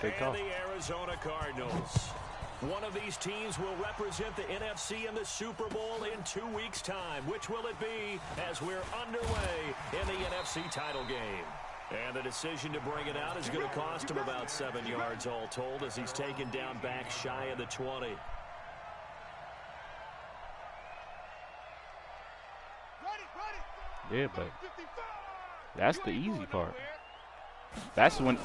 And the Arizona Cardinals. One of these teams will represent the NFC in the Super Bowl in 2 weeks' time. Which will it be as we're underway in the NFC title game? And the decision to bring it out is going to cost him about 7 yards all told as he's taken down back shy of the 20. Yeah, but that's the easy part. That's when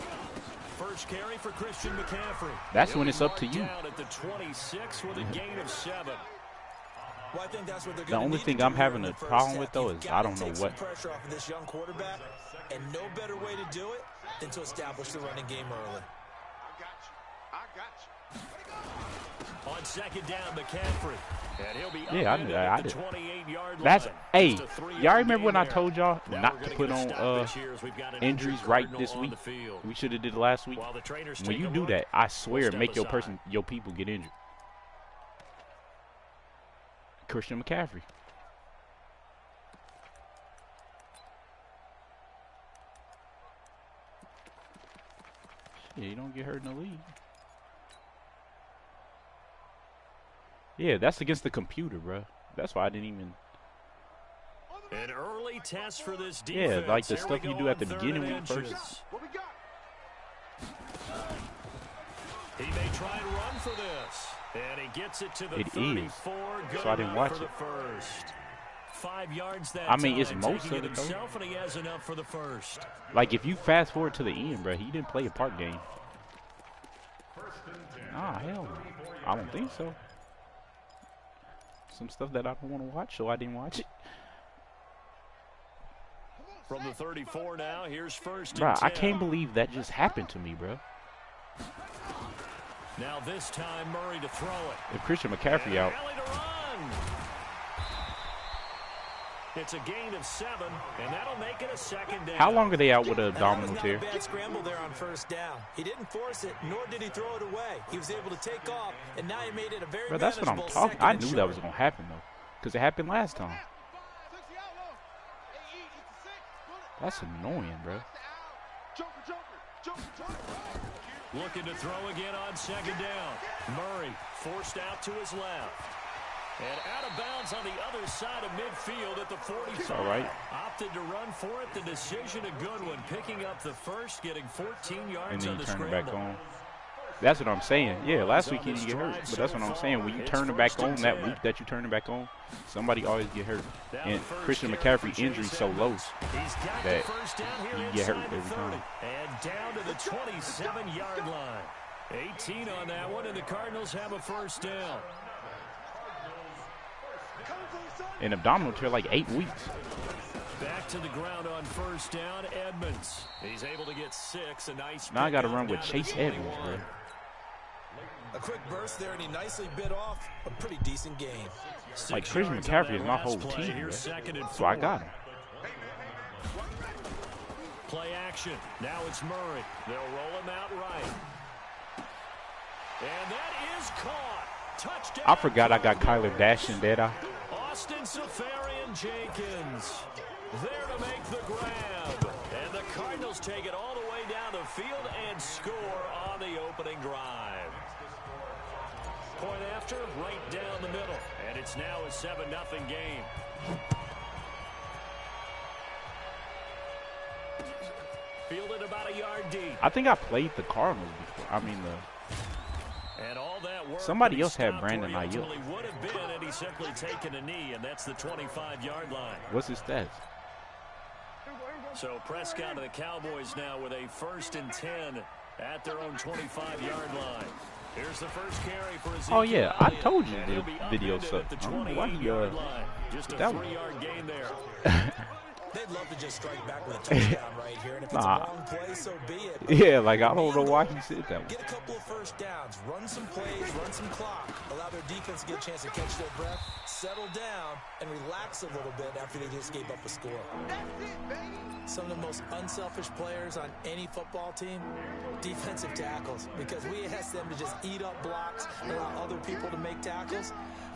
first carry for Christian McCaffrey. That's when it's up to you. Down at the 26 with a gain of 7. Well, I think that's what they're the only thing I'm having a problem with though is I don't know what pressure off of this young quarterback, and no better way to do it than to establish the running game early. I got you. On second down, McCaffrey. And he'll be I knew that. I did. That's hey, y'all remember when I told y'all not to put on injuries right this week? We should have did it last week. When you do that, I swear, make your people get injured. Christian McCaffrey. Yeah, you don't get hurt in the league. Yeah, that's against the computer, bro. That's why I didn't even. An early test for this defense. Yeah, like the stuff you do at the beginning when you first. He may try and run for this. And he gets it to the 34. So I didn't watch it. First. 5 yards that I mean, it's most of it, himself, and he has enough for the first. Like, if you fast forward to the end, bro, he didn't play a part game. Nah, hell no. I don't think so. Some stuff that I don't want to watch, so I didn't watch it. From the 34 now, here's first bro, and 10. I can't believe that just happened to me, bro. Now this time Murray to throw it. If Christian McCaffrey out. It's a gain of 7, and that'll make it a second down. How long are they out with a abdominal tear? Bad scramble there on first down. He didn't force it, nor did he throw it away. He was able to take off, and now he made it a very bro, that's what I'm talking. I knew that was gonna happen though, because it happened last time. That's annoying, bro. Looking to throw again on second down. Murray forced out to his left. And out of bounds on the other side of midfield at the 45. All right. Opted to run for it. The decision a good one. Picking up the first, getting 14 yards and then on you the turn scramble. it back on. That's what I'm saying. Yeah, last week he didn't get hurt. But that's what I'm saying. When you turn it back on, that week that you turn it back on, somebody always get hurt. And Christian McCaffrey injury so low that he get hurt every time. And down to the 27-yard line. 18 on that one, and the Cardinals have a first down. An abdominal tear like 8 weeks. Back to the ground on first down, Edmonds. He's able to get 6. A nice. Now I got to run with Chase Edmonds, bro. A quick burst there, and he nicely bit off a pretty decent gain. Like Christian McCaffrey is my whole team, bro. So I got him. Play action. Now it's Murray. They'll roll him out right. And that is caught. Touchdown. I forgot I got Kyler dashing that eye. Austin Safarian-Jenkins there to make the grab. And the Cardinals take it all the way down the field and score on the opening drive. Point after, right down the middle. And it's now a 7-0 game. Fielded about a yard deep. I think I played the Cardinals before. I mean, and all that work, somebody else had Brandon Ayuk. Would have been, and he's simply taken a knee, and that's the 25-yard line. What's his stats? So Prescott and the Cowboys now with a 1st and 10 at their own 25-yard line. Here's the first carry for Ezekiel. Oh yeah, I told you the video sucked. I don't know why he just a 3-yard gain there. They'd love to just strike back with a touchdown right here, and if it's a long play, so be it. Yeah, like I don't know why he said that. Get a couple of first downs, run some plays, run some clock, allow their defense to get a chance to catch their breath, settle down, and relax a little bit after they just gave up a score. Some of the most unselfish players on any football team, defensive tackles, because we ask them to just eat up blocks and allow other people to make tackles.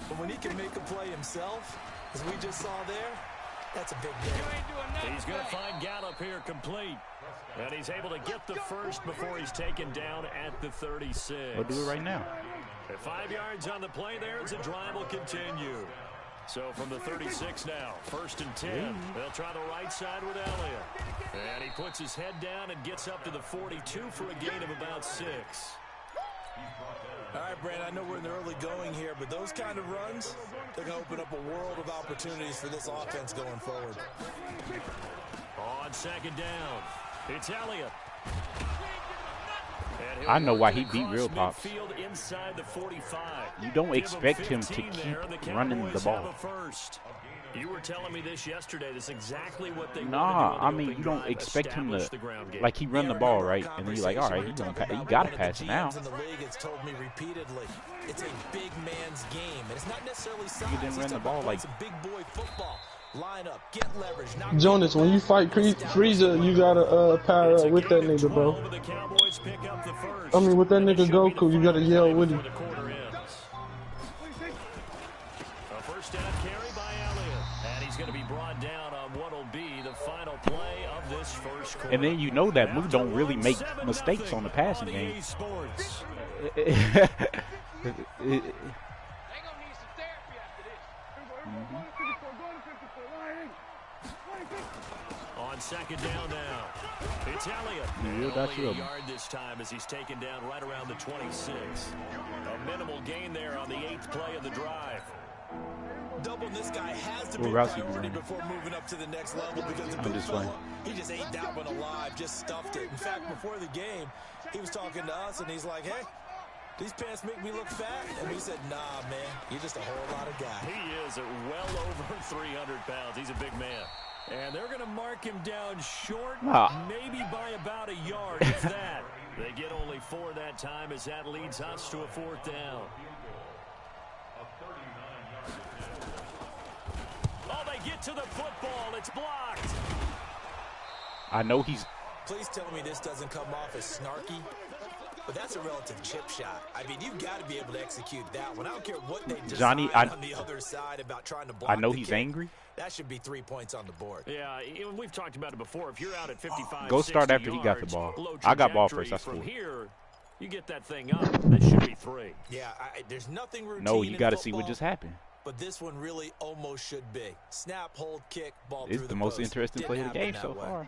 But when he can make a play himself, as we just saw there, That's a big day. He's going to find Gallup here complete. And he's able to get the first before he's taken down at the 36. We'll do it right now. At 5 yards on the play there as the drive will continue. So from the 36 now, 1st and 10. They'll try the right side with Elliott. And he puts his head down and gets up to the 42 for a gain of about 6. All right, Brandon, I know we're in the early going here, but those kind of runs, they're going to open up a world of opportunities for this offense going forward. On 2nd down, it's Elliott. I know why he beat Real Pops. Inside the 45. You don't expect him to keep running the ball. You were telling me this yesterday. That's exactly what they Nah, I mean, you don't expect him to, like, he run the ball, right? And then you're like, all right, he got to pass it now. It's told me repeatedly, it's a big man's game. And it's not necessarily size. He didn't run the ball like big boy football. Line up, get leverage. Jonas, when you fight Frieza, you gotta power up with that nigga, bro. I mean, with that nigga Goku, you gotta yell with him. A first down carry by Elliott, and he's going to be brought down on what will be the final play of this first quarter. And then you know that Moose don't really make mistakes on the passing game. On 2nd down now, it's Elliott. Only a yard this time as he's taken down right around the 26. A minimal gain there on the 8th play of the drive. Doubling this guy has to be a priority before moving up to the next level because the big fella, he just ate that one alive, just stuffed it. In fact, before the game, he was talking to us, and he's like, hey, these pants make me look fat. And we said, nah, man, you're just a whole lot of guy. He is at well over 300 pounds. He's a big man. And they're going to mark him down short, maybe by about a yard, if that. They get only 4 that time as that leads us to a 4th down. Oh, they get to the football. It's blocked. I know he's... Please tell me this doesn't come off as snarky. But that's a relative chip shot. I mean, you've got to be able to execute that one. I don't care what they decide on the other side about trying to block. I know he's angry. That should be 3 points on the board. Yeah, we've talked about it before. If you're out at 55, go start after he got the ball. I got ball first. That's cool. From here, you get that thing up. That should be 3. Yeah, there's nothing routine. No, you got to see what just happened. But this one really almost should be. Snap, hold, kick, ball through the post. It's the most interesting play of the game so far.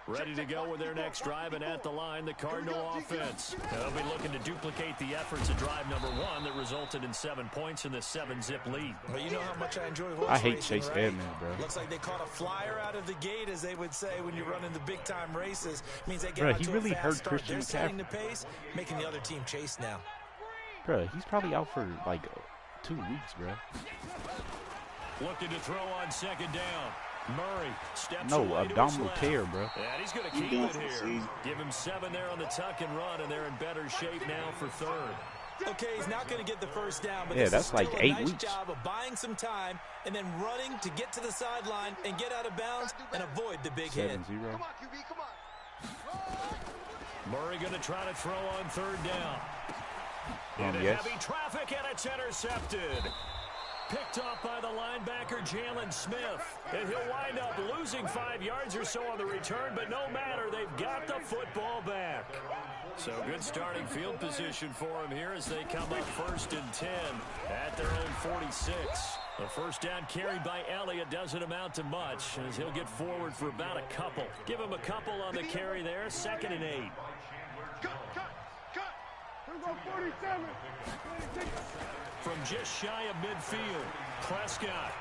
Ready to go with their next drive, and at the line, the Cardinal offense. They'll be looking to duplicate the efforts of drive number 1 that resulted in 7 points in the 7-zip lead. Well, you know how much I enjoy horse I hate racing, Chase right? Edmonds, bro. Looks like they caught a flyer out of the gate, as they would say when you're running the big-time races. Means they get out he to really a fast hurt start. Christian They're setting McCaffrey. the pace, making the other team chase now. Bro, he's probably out for like 2 weeks, bro. Looking to throw on 2nd down. Murray steps abdominal tear, bro. And he's going to keep it here. Give him 7 there on the tuck and run, and they're in better shape now for 3rd. Okay, he's not going to get the first down, but yeah, this that's is like still 8 a nice weeks. job of buying some time and then running to get to the sideline and get out of bounds and avoid the big hit. 7-0. Murray going to try to throw on 3rd down. Into heavy traffic, and it's intercepted. Picked off by the linebacker, Jalen Smith. And he'll wind up losing 5 yards or so on the return, but no matter, they've got the football back. So good starting field position for him here as they come up 1st and 10 at their own 46. The first down carried by Elliott doesn't amount to much as he'll get forward for about a couple. Give him a couple on the carry there, 2nd and 8. From just shy of midfield, Prescott.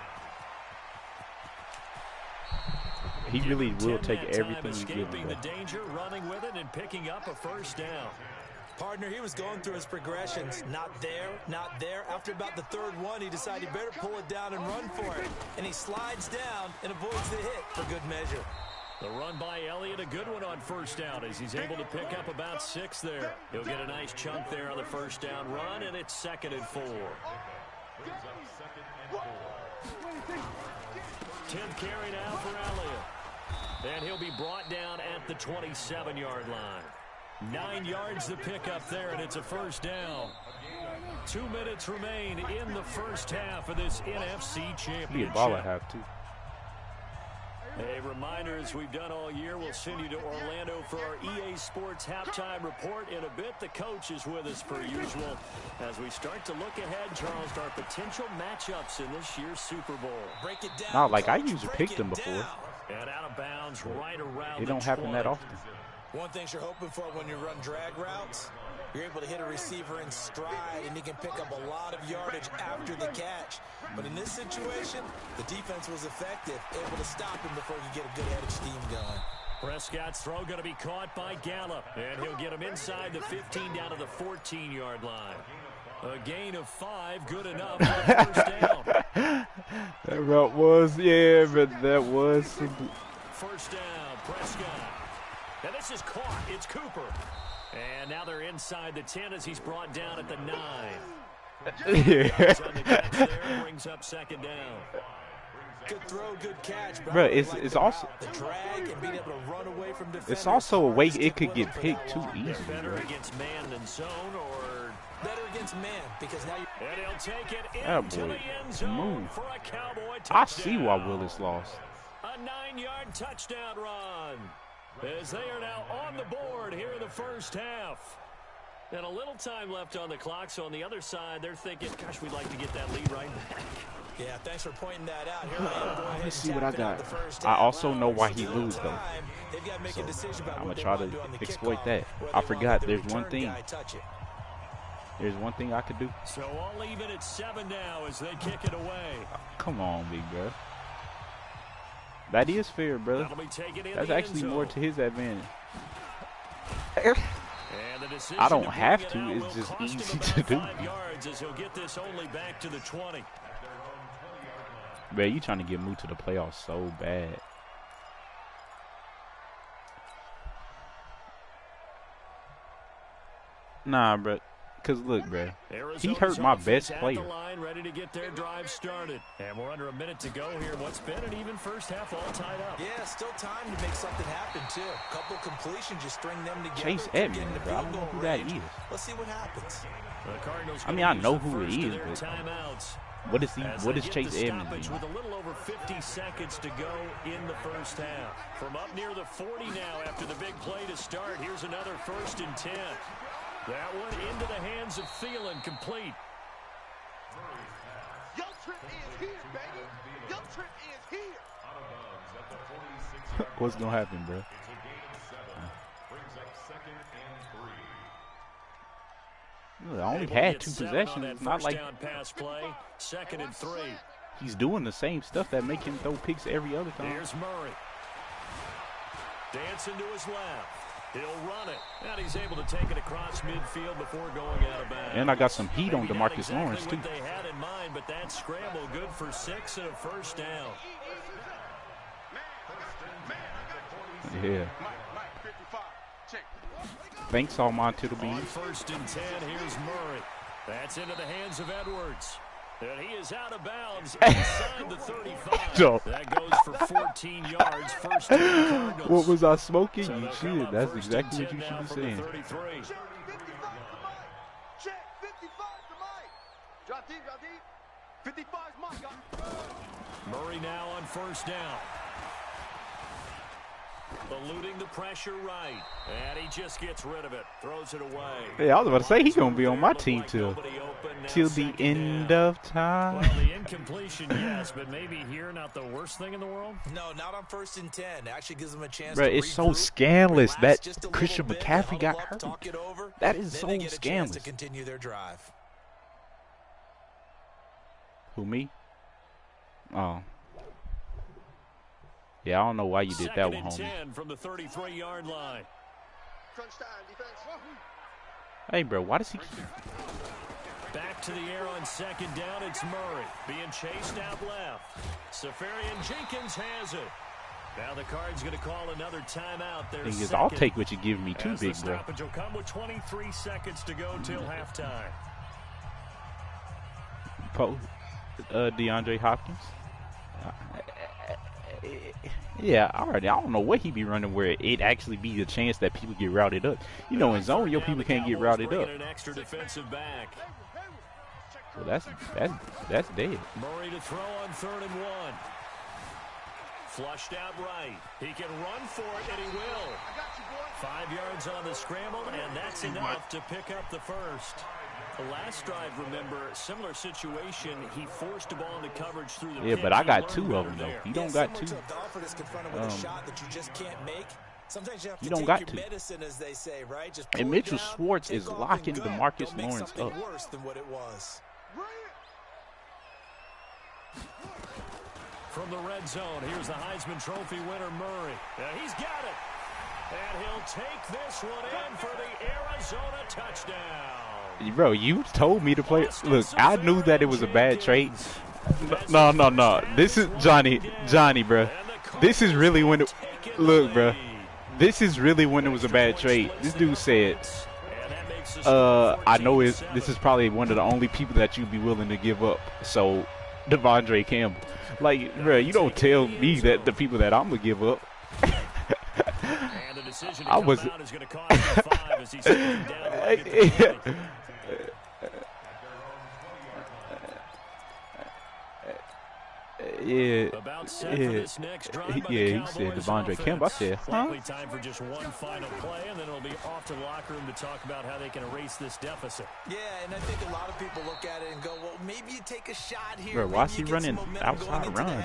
He really will take everything you give him. The danger, running with it, and picking up a first down. Partner, he was going through his progressions. Not there, not there. After about the 3rd one, he decided he better pull it down and run for it. And he slides down and avoids the hit for good measure. The run by Elliott, a good one on 1st down as he's able to pick up about 6 there. He'll get a nice chunk there on the 1st down run, and it's 2nd and 4. 10th carry now for Elliott. And he'll be brought down at the 27-yard line. 9 yards to pick up there, and it's a first down. 2 minutes remain in the first half of this NFC Championship. Be a ball at half, too. A reminder, as we've done all year, we'll send you to Orlando for our EA Sports halftime report in a bit. The coach is with us per usual. As we start to look ahead, Charles, to our potential matchups in this year's Super Bowl. Break it down. Not like I Coach, usually break picked them it before. down. And out of bounds right around It don't happen that often. One thing you're hoping for when you run drag routes, you're able to hit a receiver in stride, and he can pick up a lot of yardage after the catch. But in this situation, the defense was effective, able to stop him before you get a good head of steam going. Prescott's throw going to be caught by Gallup, and he'll get him inside the 15 down to the 14-yard line. A gain of 5, good enough for the first down. That route was, yeah, but that was. First down, Prescott. And this is caught. It's Cooper. And now they're inside the 10 as he's brought down at the 9. Yeah. On the catch there, brings up second down. Good throw, good catch. Bro, it's also the drag and being able to run away from defenders. it's also a way it could get picked too easy. Better Bro. against man than zone, or better against man, because now you and he'll take it That into boy the end zone move. for a Cowboy touchdown. I see why Willis lost. A 9-yard touchdown run as they are now on the board here in the first half. And a little time left on the clock, so on the other side, they're thinking, gosh, we'd like to get that lead right back. Yeah, thanks for pointing that out. Here I am going Let's see what I got. first I half. also know why he Still lose though. time. They've got to make a decision about I'm what gonna they try want to do on the exploit kickoff, that. where I they forgot want the there's one return thing. guy touch it. There's one thing I could do. So all even at 7 now as they kick it away. Come on, big bro. That is fair, bro. That'll be taken in That's the actually end more zone. to his advantage. And the decision I don't to bring have it to. out It's will just cost him easy about to do. 5 yards as he'll get this only back to the 20. Man, you trying to get moved to the playoffs so bad. Nah, bro. Cause look, bro. He hurt my best player. At the line, ready to get their drive started. And we're under a minute to go here. What's been an even first half, all tied up. Yeah, still time to make something happen, too. Couple completions, just string them together. Chase Get Edmonds, into bro. I field don't know goal who that range. is. Let's see what happens. The Cardinals I mean, gonna I use know the who first he of is, their but timeouts. what is he? As What they is get Chase the Edmonds stoppage doing? with a little over 50 seconds to go in the first half. From up near the 40 now after the big play to start. Here's another 1st and 10. That one into the hands of Thielen, complete. Your trip is here, baby. Your trip is here. What's gonna happen, bro? Look, I only had 2 possessions. It's not like down pass play. 2nd and 3. he's doing the same stuff that make him throw picks every other time. Here's Murray. Dancing to his left. He'll run it. And he's able to take it across midfield before going out of bounds. And I got some heat on Maybe not DeMarcus exactly Lawrence, too. what they had in mind, but that scramble good for 6 and a first down. Yeah. Thanks, all my Tittle On Beans. 1st and 10, here's Murray. That's into the hands of Edwards. And he is out of bounds inside the 35. No. That goes for 14 yards. First to the Cardinals. What was I smoking? So You they'll come should. up That's 1st exactly and what you 10 should now be from the saying. 33. Check 55 to Mike. Drop deep, drop deep. 55 is Mike. Murray now on 1st down. Eluding the pressure right. And he just gets rid of it. Throws it away. Yeah, I was about to say he's gonna be on my team till the end of time. Well, the incompletion, yes, but maybe here not the worst thing in the world. No, not on 1st and 10. Actually gives them a chance Bro, to it's so regroup, scandalous relax that just a little Christian bit, McCaffrey got huddle up, hurt. talk it over, That is then so they get a chance scandalous. to continue their drive. Who, me? Oh. Yeah, I don't know why you did that one, 2nd and homie. 10 from the 33-yard line. Crunch time, defense. Hey, bro, why does he... Back to the air on 2nd down. It's Murray being chased out left. Safarian Jenkins has it. Now the Cards going to call another timeout. Their Thing is, second. I'll take what you give me too, As big the bro. stoppage will come with 23 seconds to go till halftime. DeAndre Hopkins. Yeah, alright. I don't know what he be running where it actually be the chance that people get routed up. You know, in zone, your people can't get routed up. An extra defensive back. So that's dead. Murray to throw on 3rd and 1. Flushed out right. He can run for it, and he will. 5 yards on the scramble, and that's enough to pick up the first. The last drive, remember, similar situation. He forced the ball into coverage through the yeah, but I got 2 of them, though. He don't got 2. He don't got 2. And Mitchell Schwartz is locking DeMarcus Lawrence up. From the red zone, here's the Heisman Trophy winner, Murray. He's got it. And he'll take this one in for the Arizona touchdown. Bro, you told me to play. Look, I knew that it was a bad trade. No. This is Johnny, bro. This is really when it, look, bro. This is really when it was a bad trade. This dude said, I know this is probably one of the only people that you'd be willing to give up. So, Devondre Campbell. Like, bro, you don't tell me that the people that I'm going to give up. I was. Yeah, he said Devondre Campbell. I said, huh? Time for just one final play, and then it'll be off to the locker room to talk about how they can erase this deficit. Yeah, and I think a lot of people look at it and go, well, maybe you take a shot here. Bro, why is he running outside runs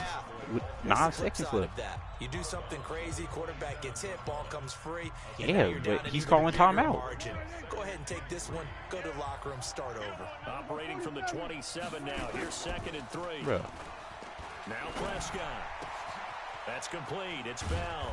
with 9 seconds left? You do something crazy, quarterback gets hit, ball comes free. Yeah, but he's calling timeout. Go ahead and take this one, go to the locker room, start over. Operating from the 27 now. Here's 2nd and 3. Bro. Now Prescott. That's complete. It's Bell.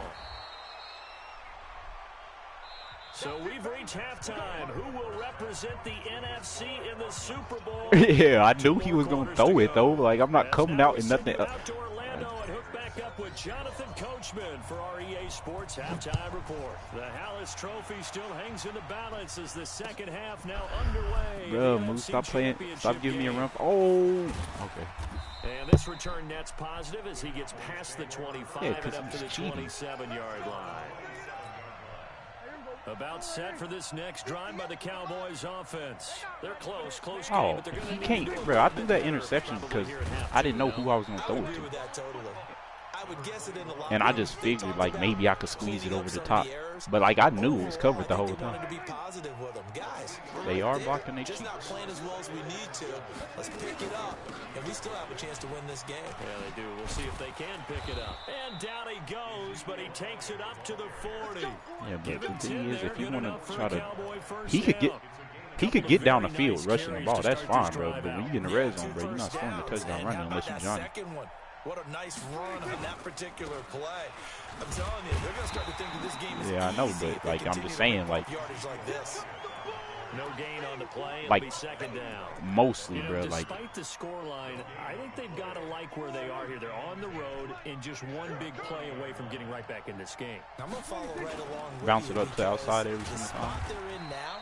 So we've reached halftime. Who will represent the NFC in the Super Bowl? Yeah, I knew he was going to throw it, though. Like, I'm not coming out in nothing. Back up with Jonathan Coachman for our EA Sports Halftime Report. The Hallis Trophy still hangs in the balance as the second half now underway. Bro, Moose, stop playing. Stop giving me a run. Oh, okay. And this return net's positive as he gets past the 25 and up to the 27-yard line. About set for this next drive by the Cowboys offense. They're close game, but they're going to he can't. Bro, I threw that interception because I didn't know who I was going to throw it to. And I just figured, like, maybe I could squeeze it over the top. But, like, I knew it was covered the whole time. They are blocking their cheeks. Let's pick it up, and we still have a chance to win this game. Yeah, they do. We'll see if they can pick it up. And down he goes, but he takes it up to the 40. Yeah, but the thing is, if you want to try to, he could get down the field rushing the ball. That's fine, bro. But when you get in the red zone, bro, you're not scoring the touchdown running unless you're Johnny. What a nice run on that particular play. I'm telling you, they're going to start to think that this game is I know, but, like, I'm just saying, like, no gain on the play. Like, it'll be 2nd down. Mostly, bro. Like, despite the scoreline, I think they've got to like where they are here. They're on the road and just one big play away from getting right back in this game. I'm going to follow right along with bounce it up to the outside every single time. The spot they're in now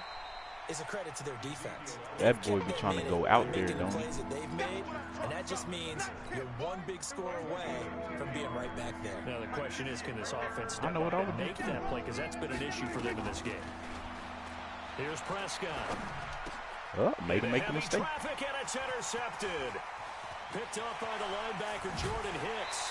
is a credit to their defense. That boy be trying to go out there, don't he? And that just means you're one big score away from being right back there. Now the question is, can this offense step up and make that play? Because that's been an issue for them in this game. Here's Prescott. Oh, made him make a mistake. Traffic, and it's intercepted. Picked up by the linebacker Jordan Hicks.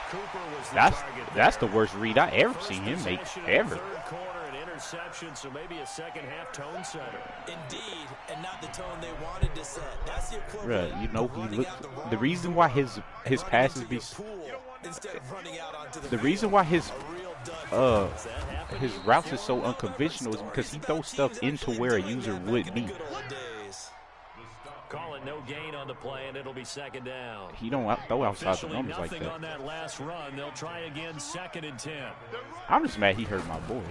Cooper was the target. That's the worst read I ever seen him make ever. Third quarter and interception, so maybe a second half tone setter. Indeed, and not the tone they wanted to set. That's the equivalent. Bruh, you know he looked. The reason why his passes be. The reason why his routes is so unconventional is because he throws stuff into where a user would be. Call it no gain on the play, and it'll be 2nd down. He don't throw outside the numbers like that. On that last run. They'll try again 2nd and 10. I'm just mad he hurt my boy.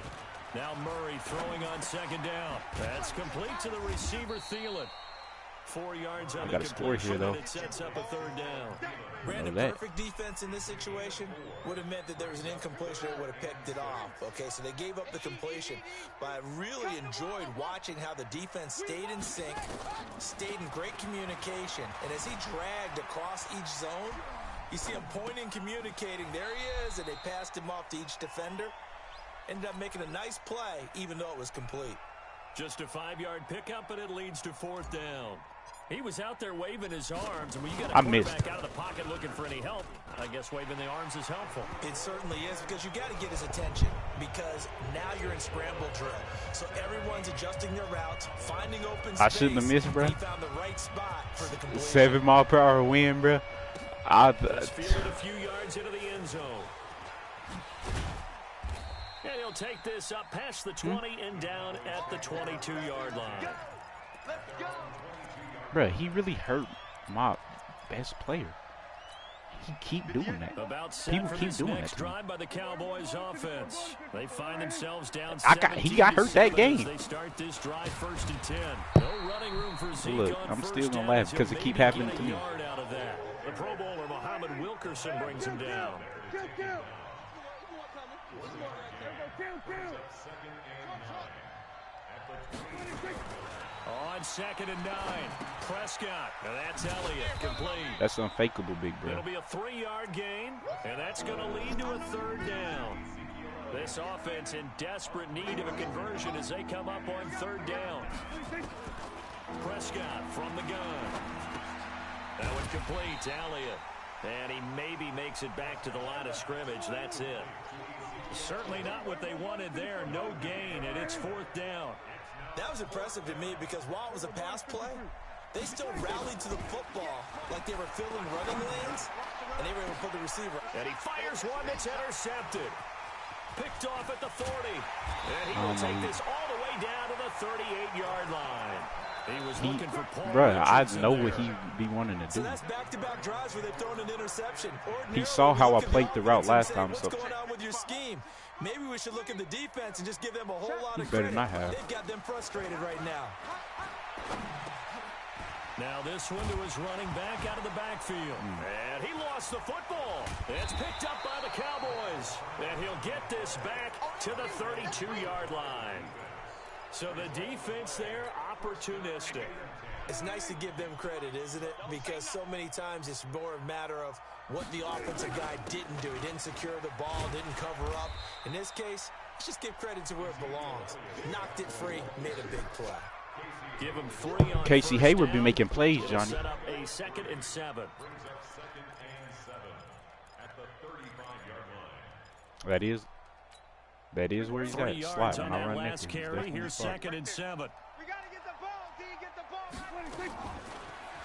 Now Murray throwing on 2nd down. That's complete to the receiver Thielen. 4 yards on the completion, and it sets up a 3rd down. Brandon, perfect defense in this situation would have meant that there was an incompletion that would have picked it off. Okay, so they gave up the completion, but I really enjoyed watching how the defense stayed in sync, stayed in great communication, and as he dragged across each zone, you see him pointing, communicating. There he is, and they passed him off to each defender. Ended up making a nice play, even though it was complete. Just a 5-yard pickup, and it leads to 4th down. He was out there waving his arms, and when you got a quarterback out of the pocket looking for any help, I guess waving the arms is helpful. It certainly is, because you got to get his attention, because now you're in scramble drill. So everyone's adjusting their routes, finding open space. I shouldn't have missed, bro. He found the right spot for the completion. 7 mile per hour win, bro. Let's field it a few yards into the end zone. And he'll take this up past the 20 and down at the 22-yard line. Bro, he really hurt my best player. He keep doing that. People keep doing that. Drive by the Cowboys offense. They find themselves down. He got hurt that game. They start this drive 1st and 10. No running room for Zeke. Look, I'm still gonna laugh because it keep happening to me. Out of that. The Pro Bowler Muhammad Wilkerson brings him down. On 2nd and 9, Prescott. Now that's Elliott, complete. That's unfakeable, big bro. It'll be a 3-yard gain, and that's going to lead to a 3rd down. This offense in desperate need of a conversion as they come up on 3rd down. Prescott from the gun. That one complete to Elliott. And he maybe makes it back to the line of scrimmage. That's it. Certainly not what they wanted there. No gain, and it's 4th down. That was impressive to me because while it was a pass play, they still rallied to the football like they were filling running lanes, and they were able to put the receiver. And he fires one that's intercepted. Picked off at the 40. And he will take this all the way down to the 38-yard line. He was looking for Paul. Bruh, I know what he be wanting to do. So that's back-to-back drives where they've thrown an interception. He saw how I played the route last time. What's going on with your scheme? Maybe we should look at the defense and just give them a whole lot of better credit. not have. They've got them frustrated right now. Now this one to his running back out of the backfield. And he lost the football. It's picked up by the Cowboys. And he'll get this back to the 32-yard line. So the defense there, opportunistic. It's nice to give them credit, isn't it? Because so many times it's more a matter of what the offensive guy didn't do. He didn't secure the ball, didn't cover up. In this case, let's just give credit to where it belongs. Knocked it free, made a big play. Give him 3 on Casey Hayward be making plays, Johnny. Set up a 2nd and 7. That is where he's at. Slot when I run last carry. Here's 2nd and 7. We got to get the ball. D, get the ball.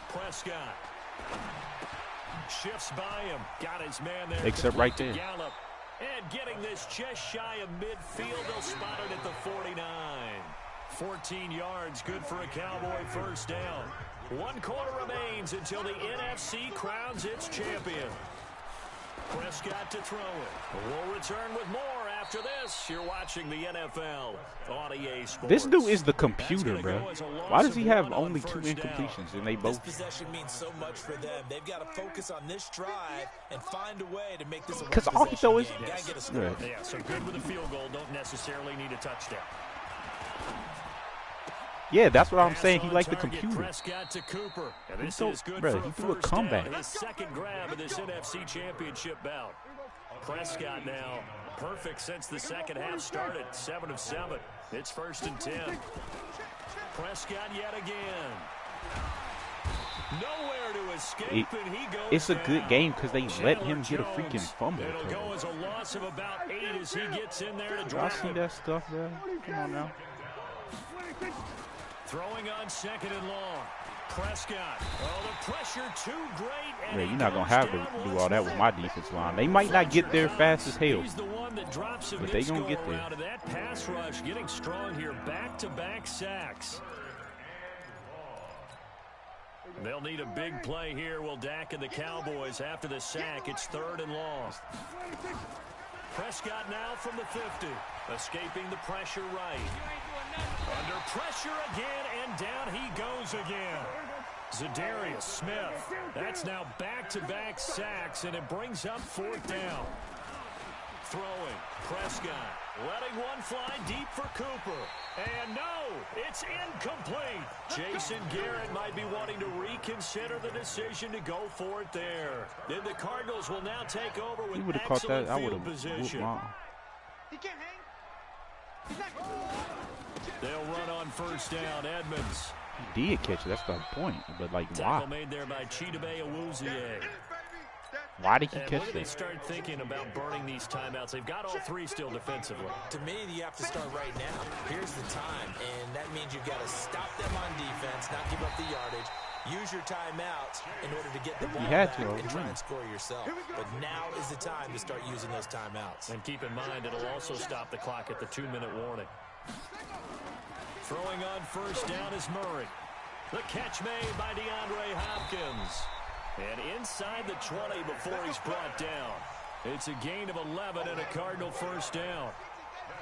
Prescott shifts by him. Got his man there. Except right there. Gallup. And getting this just shy of midfield. They'll spot it at the 49. 14 yards, good for a Cowboy 1st down. 1 quarter remains until the NFC crowns its champion. Prescott to throw it. We'll return with more after this. You're watching the NFL on EA Sports. This dude is the computer, bro. Why does he have only 2 incompletions and they both? This possession means so much for them. They've got to focus on this drive and find a way to make this a because all he throws is good. Yeah, so good with a field goal. Don't necessarily need a touchdown. Yeah, that's what I'm saying. He like the computer. Prescott to Cooper. And this is good bro, for he a threw a 1st comeback. down. His 2nd grab of this NFC Championship bout. Prescott now perfect since the 2nd half started. 7 of 7. It's 1st and 10. Prescott yet again. Nowhere to escape, and he goes It's a down. good game because they let him get a freaking fumble. It'll go as a loss of about 8 as he gets in there to I drive. see that stuff, bro. Come on now. Throwing on 2nd and long. Prescott. Oh, the pressure too great. And Yeah, you're not going to have to do all that with my defense line. They might not get there fast as hell, He's the one that drops him but they going to get there. out of that pass rush, getting strong here. Back-to-back sacks. They'll need a big play here. Will Dak and the Cowboys after the sack. It's 3rd and long. Prescott now from the 50. Escaping the pressure right. Under pressure again, and down he goes again. Zadarius Smith. That's now back-to-back sacks, and it brings up 4th down. Throwing. Prescott. Letting one fly deep for Cooper. And no, it's incomplete. Jason Garrett might be wanting to reconsider the decision to go for it there. Then the Cardinals will now take over with excellent field position. He can't hang. He's not. They'll run on first down. Edmonds. He did catch it. That's the point. But, like, Tackle why? made there by Chidobe Awuzie. Why did he And catch when do they that? start thinking about burning these timeouts? They've got all three still defensively. To me, you have to start right now. Here's the time, and that means you've got to stop them on defense, not give up the yardage. Use your timeouts in order to get the ball back and try and score yourself. But now is the time to start using those timeouts. And keep in mind, it'll also stop the clock at the 2-minute warning. Throwing on first down is Murray. The catch made by DeAndre Hopkins. And inside the 20 before he's brought down. It's a gain of 11 and a Cardinal first down.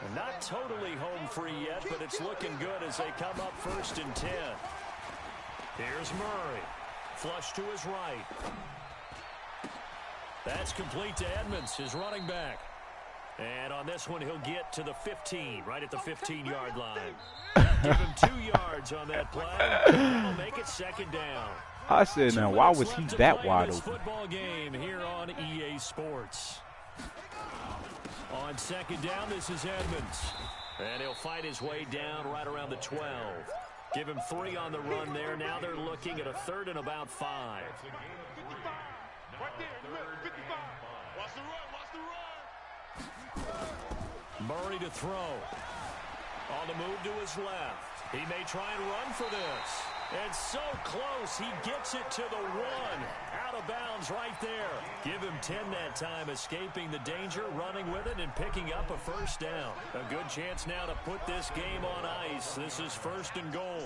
And not totally home free yet, but it's looking good as they come up 1st and 10. Here's Murray. Flush to his right. That's complete to Edmonds, his running back. And on this one, he'll get to the 15, right at the 15-yard line. Give him 2 yards on that play. That'll make it 2nd down. I said, now, why was he that wide open? Football game here on EA Sports. On 2nd down, this is Edmonds. And he'll fight his way down right around the 12. Give him 3 on the run there. Now they're looking at a 3rd and about 5. Right there, 55. Watch the run. Murray to throw. On the move to his left. He may try and run for this. And so close, he gets it to the 1. Out of bounds right there. Give him 10 that time, escaping the danger, running with it, and picking up a 1st down. A good chance now to put this game on ice. This is 1st and goal.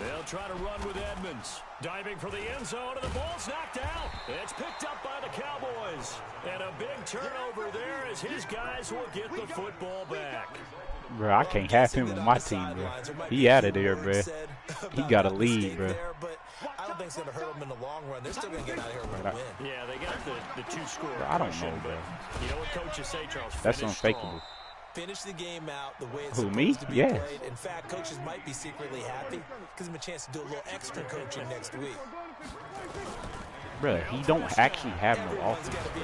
They'll try to run with Edmonds. Diving for the end zone, and the ball's knocked out. It's picked up by the Cowboys. And a big turnover there as his guys will get the football back. Bro, I can't have him on my team, bro. He out of there, bro. He got a lead, bro. But I don't think it's going to hurt them in the long run. They're still going to get out of here with a win. Yeah, they got the 2-score. I don't know, bro. You know what coaches say, Charles? That's unfakeable. Finish the game out the way it's Who, me? supposed to be Yes. played. In fact, coaches might be secretly happy. Gives them a chance to do a little extra coaching next week. Bro, he don't actually have no offense, bro.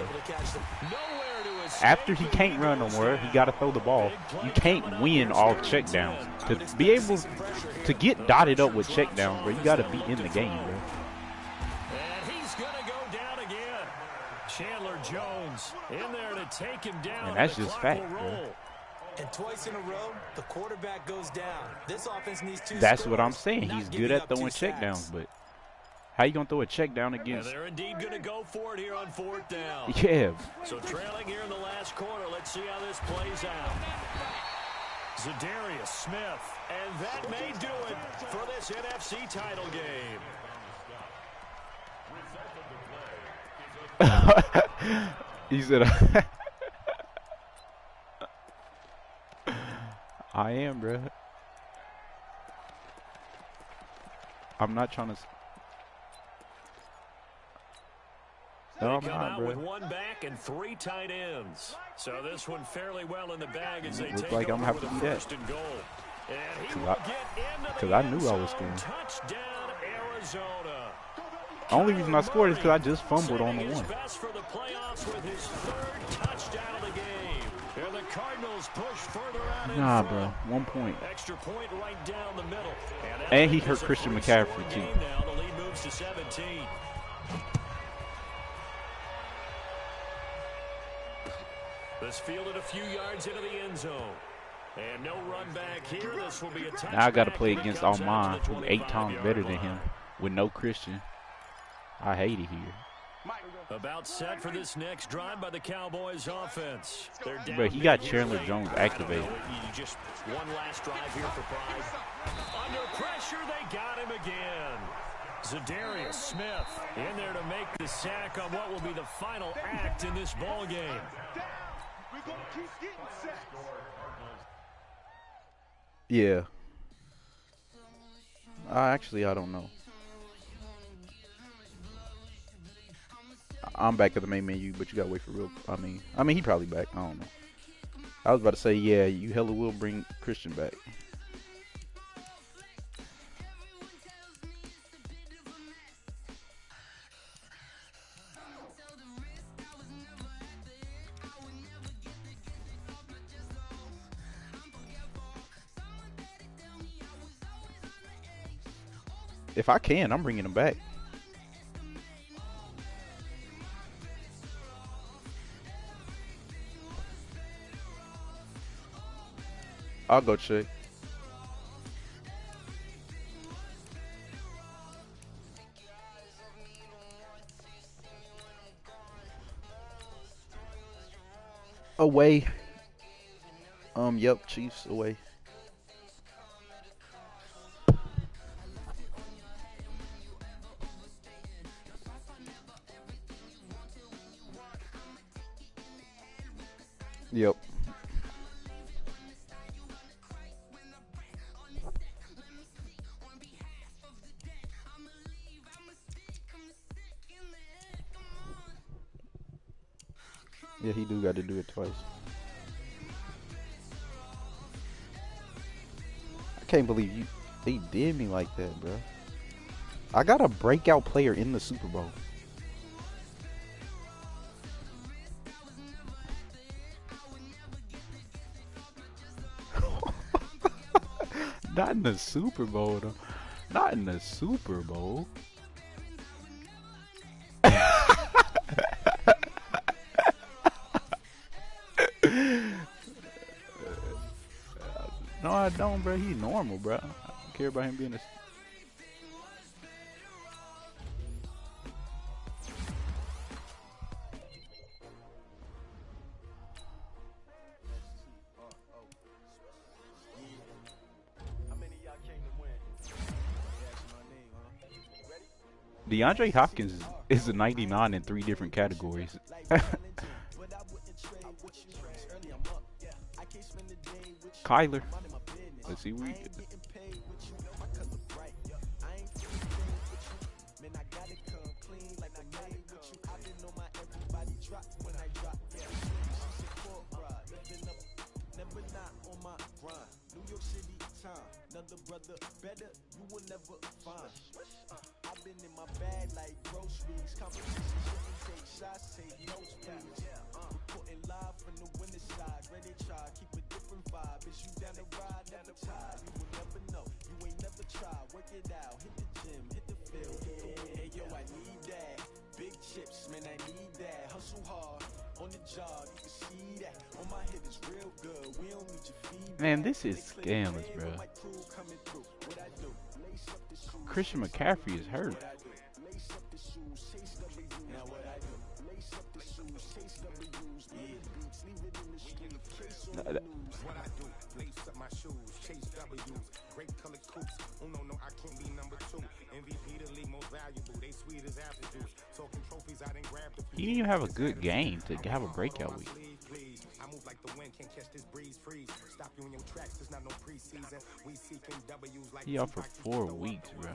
After he can't run no more, he got to throw the ball. You can't win off checkdowns. To be able to get dotted up with checkdowns, bro, you got to be in the game, bro. And he's going to go down again. Chandler Jones in there to take him down. And that's just fact, bro. And twice in a row, the quarterback goes down. This offense needs 2 That's scores, what I'm saying. not He's giving good at up throwing 2 sacks. checkdowns, but how you going to throw a check down And against? they're indeed going to go for it here on 4th down. Yeah. So trailing here in the last quarter. Let's see how this plays out. Zadarius Smith. And that may do it for this NFC title game. He said, I am, bro. I'm not trying to. No, I'm They come not, out bro. with 1 back and 3 tight ends. So this one fairly well in the bag as they Looks take like I'm over gonna have with to a do that. 1st and goal. And he 'Cause will I- get into 'cause the I end knew I was zone. scoring. Touchdown, Arizona. Only reason I scored is because I just fumbled on the Saving his 1. best for the playoffs with his 3rd touchdown of the game. And the Cardinals push further out in Nah, front. bro. 1 point. Extra point right down the middle. And he that hurt is a Christian 3-score McCaffrey, too. game now. The lead moves to 17. This fielded a few yards into the end zone. And no run back here. This will be a touchback. Now I got to play against Comes out Alman, to the who's 8 times 25-yard better than line. him, with no Christian. I hate it here. About set for this next drive by the Cowboys offense. They're down But he got big Chandler here. Jones I don't know. activated. You just one last drive here for pride. Under pressure, they got him again. Zadarius Smith in there to make the sack on what will be the final act in this ball game. We're going to keep getting sacks. Yeah. Actually, I don't know. I'm back at the main menu, but you gotta wait for real. I mean, he probably back. I don't know. I was about to say, yeah, you hella will bring Christian back. If I can, I'm bringing him back. I'll go check. Away. Yep, Chiefs away. Yep. Yeah, he do got to do it twice. I can't believe they did me like that, bro. I got a breakout player in the Super Bowl. Not in the Super Bowl, though. Not in the Super Bowl. No, I don't, bro. He's normal, bro. I don't care about him being a... DeAndre Hopkins is a 99 in 3 different categories. Kyler. Let's see what we get. Another brother better, you will never find. I've been in my bag like groceries. Competition shouldn't take shots, take notes, please. Reporting live from the winning side. Ready try, keep a different vibe. Is you down the ride, down the tide? You will never know, you ain't never tried. Work it out, hit the gym, hit the field, hit the win. Hey yo, I need that. Big chips, man, I need that. Hustle hard, on the job, you can see that. On my head is real good, we don't need your feedback. Man, this is scandalous, bro. Christian McCaffrey is hurt. He didn't even have a good game to have a breakout week. He out for 4 weeks, bro.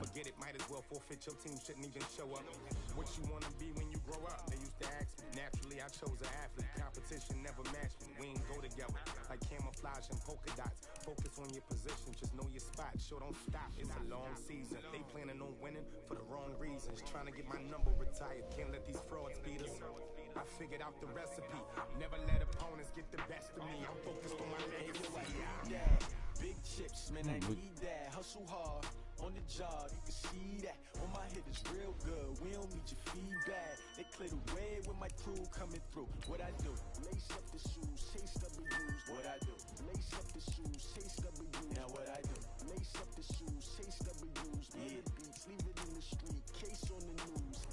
What you wanna be when you grow up? They used to ask me. Naturally, I chose an athlete. Competition never matched me. We ain't go together like camouflage and polka dots. Focus on your position, just know your spot. Sure, don't stop. It's a long season. They planning on winning for the wrong reasons. Trying to get my number retired. Can't let these frauds beat us. I figured out the recipe. Never let opponents get the best of me. I'm focused on my legacy. Big chips, man, I need that. Hustle hard on the job, you can see that. On my head is real good, we don't need your feedback. They clear the way with my crew coming through. What I do? Lace up the shoes, chase W's. What I do? Lace up the shoes, chase W's. Now what I do? Lace up the shoes, chase W's. Yeah, beats, leave it in the street, case on the news.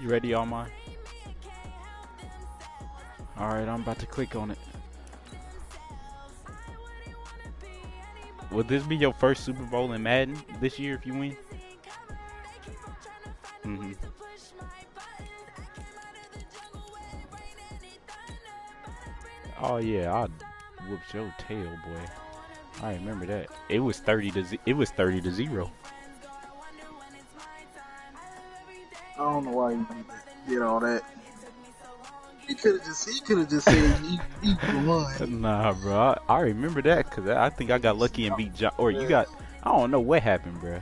You ready, all mine? All right, I'm about to click on it. Will this be your first Super Bowl in Madden this year if you win? Oh yeah, I whooped your tail, boy. I remember that. It was 30 to 0. I don't know why you did all that. He could have just said he won. Nah, bro. I remember that because I think I got lucky and beat John. Or you got. I don't know what happened, bro.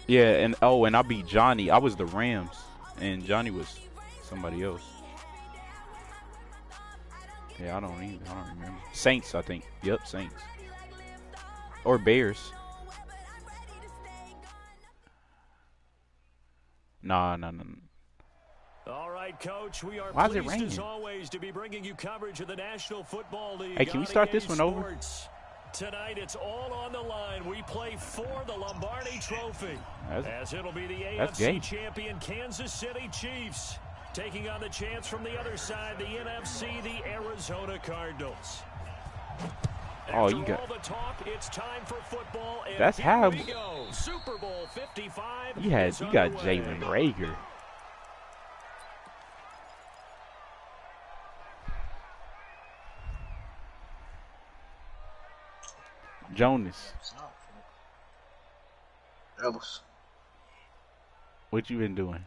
Yeah, and I beat Johnny. I was the Rams, and Johnny was somebody else. Yeah, I don't remember. Saints, I think. Yep, Saints. Or Bears. Nah. All right, Coach. We are Why is it pleased raining? as always to be bringing you coverage of the National Football League. Hey, can we start this one over? Sports. Tonight, it's all on the line. We play for the Lombardi Trophy, as it'll be the AFC champion Kansas City Chiefs taking on the chance from the other side, the NFC, the Arizona Cardinals. Oh, you got all the talk, it's time for football. And that's how we go. Super Bowl 55. You got Jalen Rager. Jonas. Ellis. What you been doing?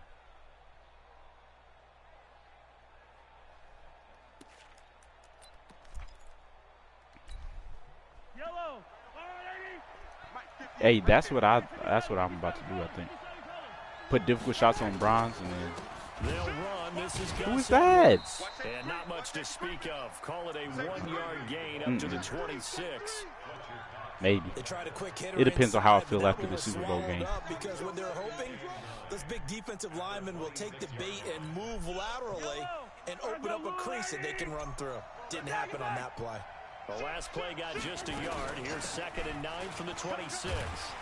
Hey, that's what I'm about to do, I think. Put difficult shots on bronze and then they'll run. This is who is that? And not much to speak of. Call it a 1-yard gain up to the 26. Maybe. It depends on how I feel after the Super Bowl game. Because what they're hoping, this big defensive lineman will take the bait and move laterally and open up a crease that they can run through. Didn't happen on that play. The last play got just a yard. Here's 2nd and 9 from the 26.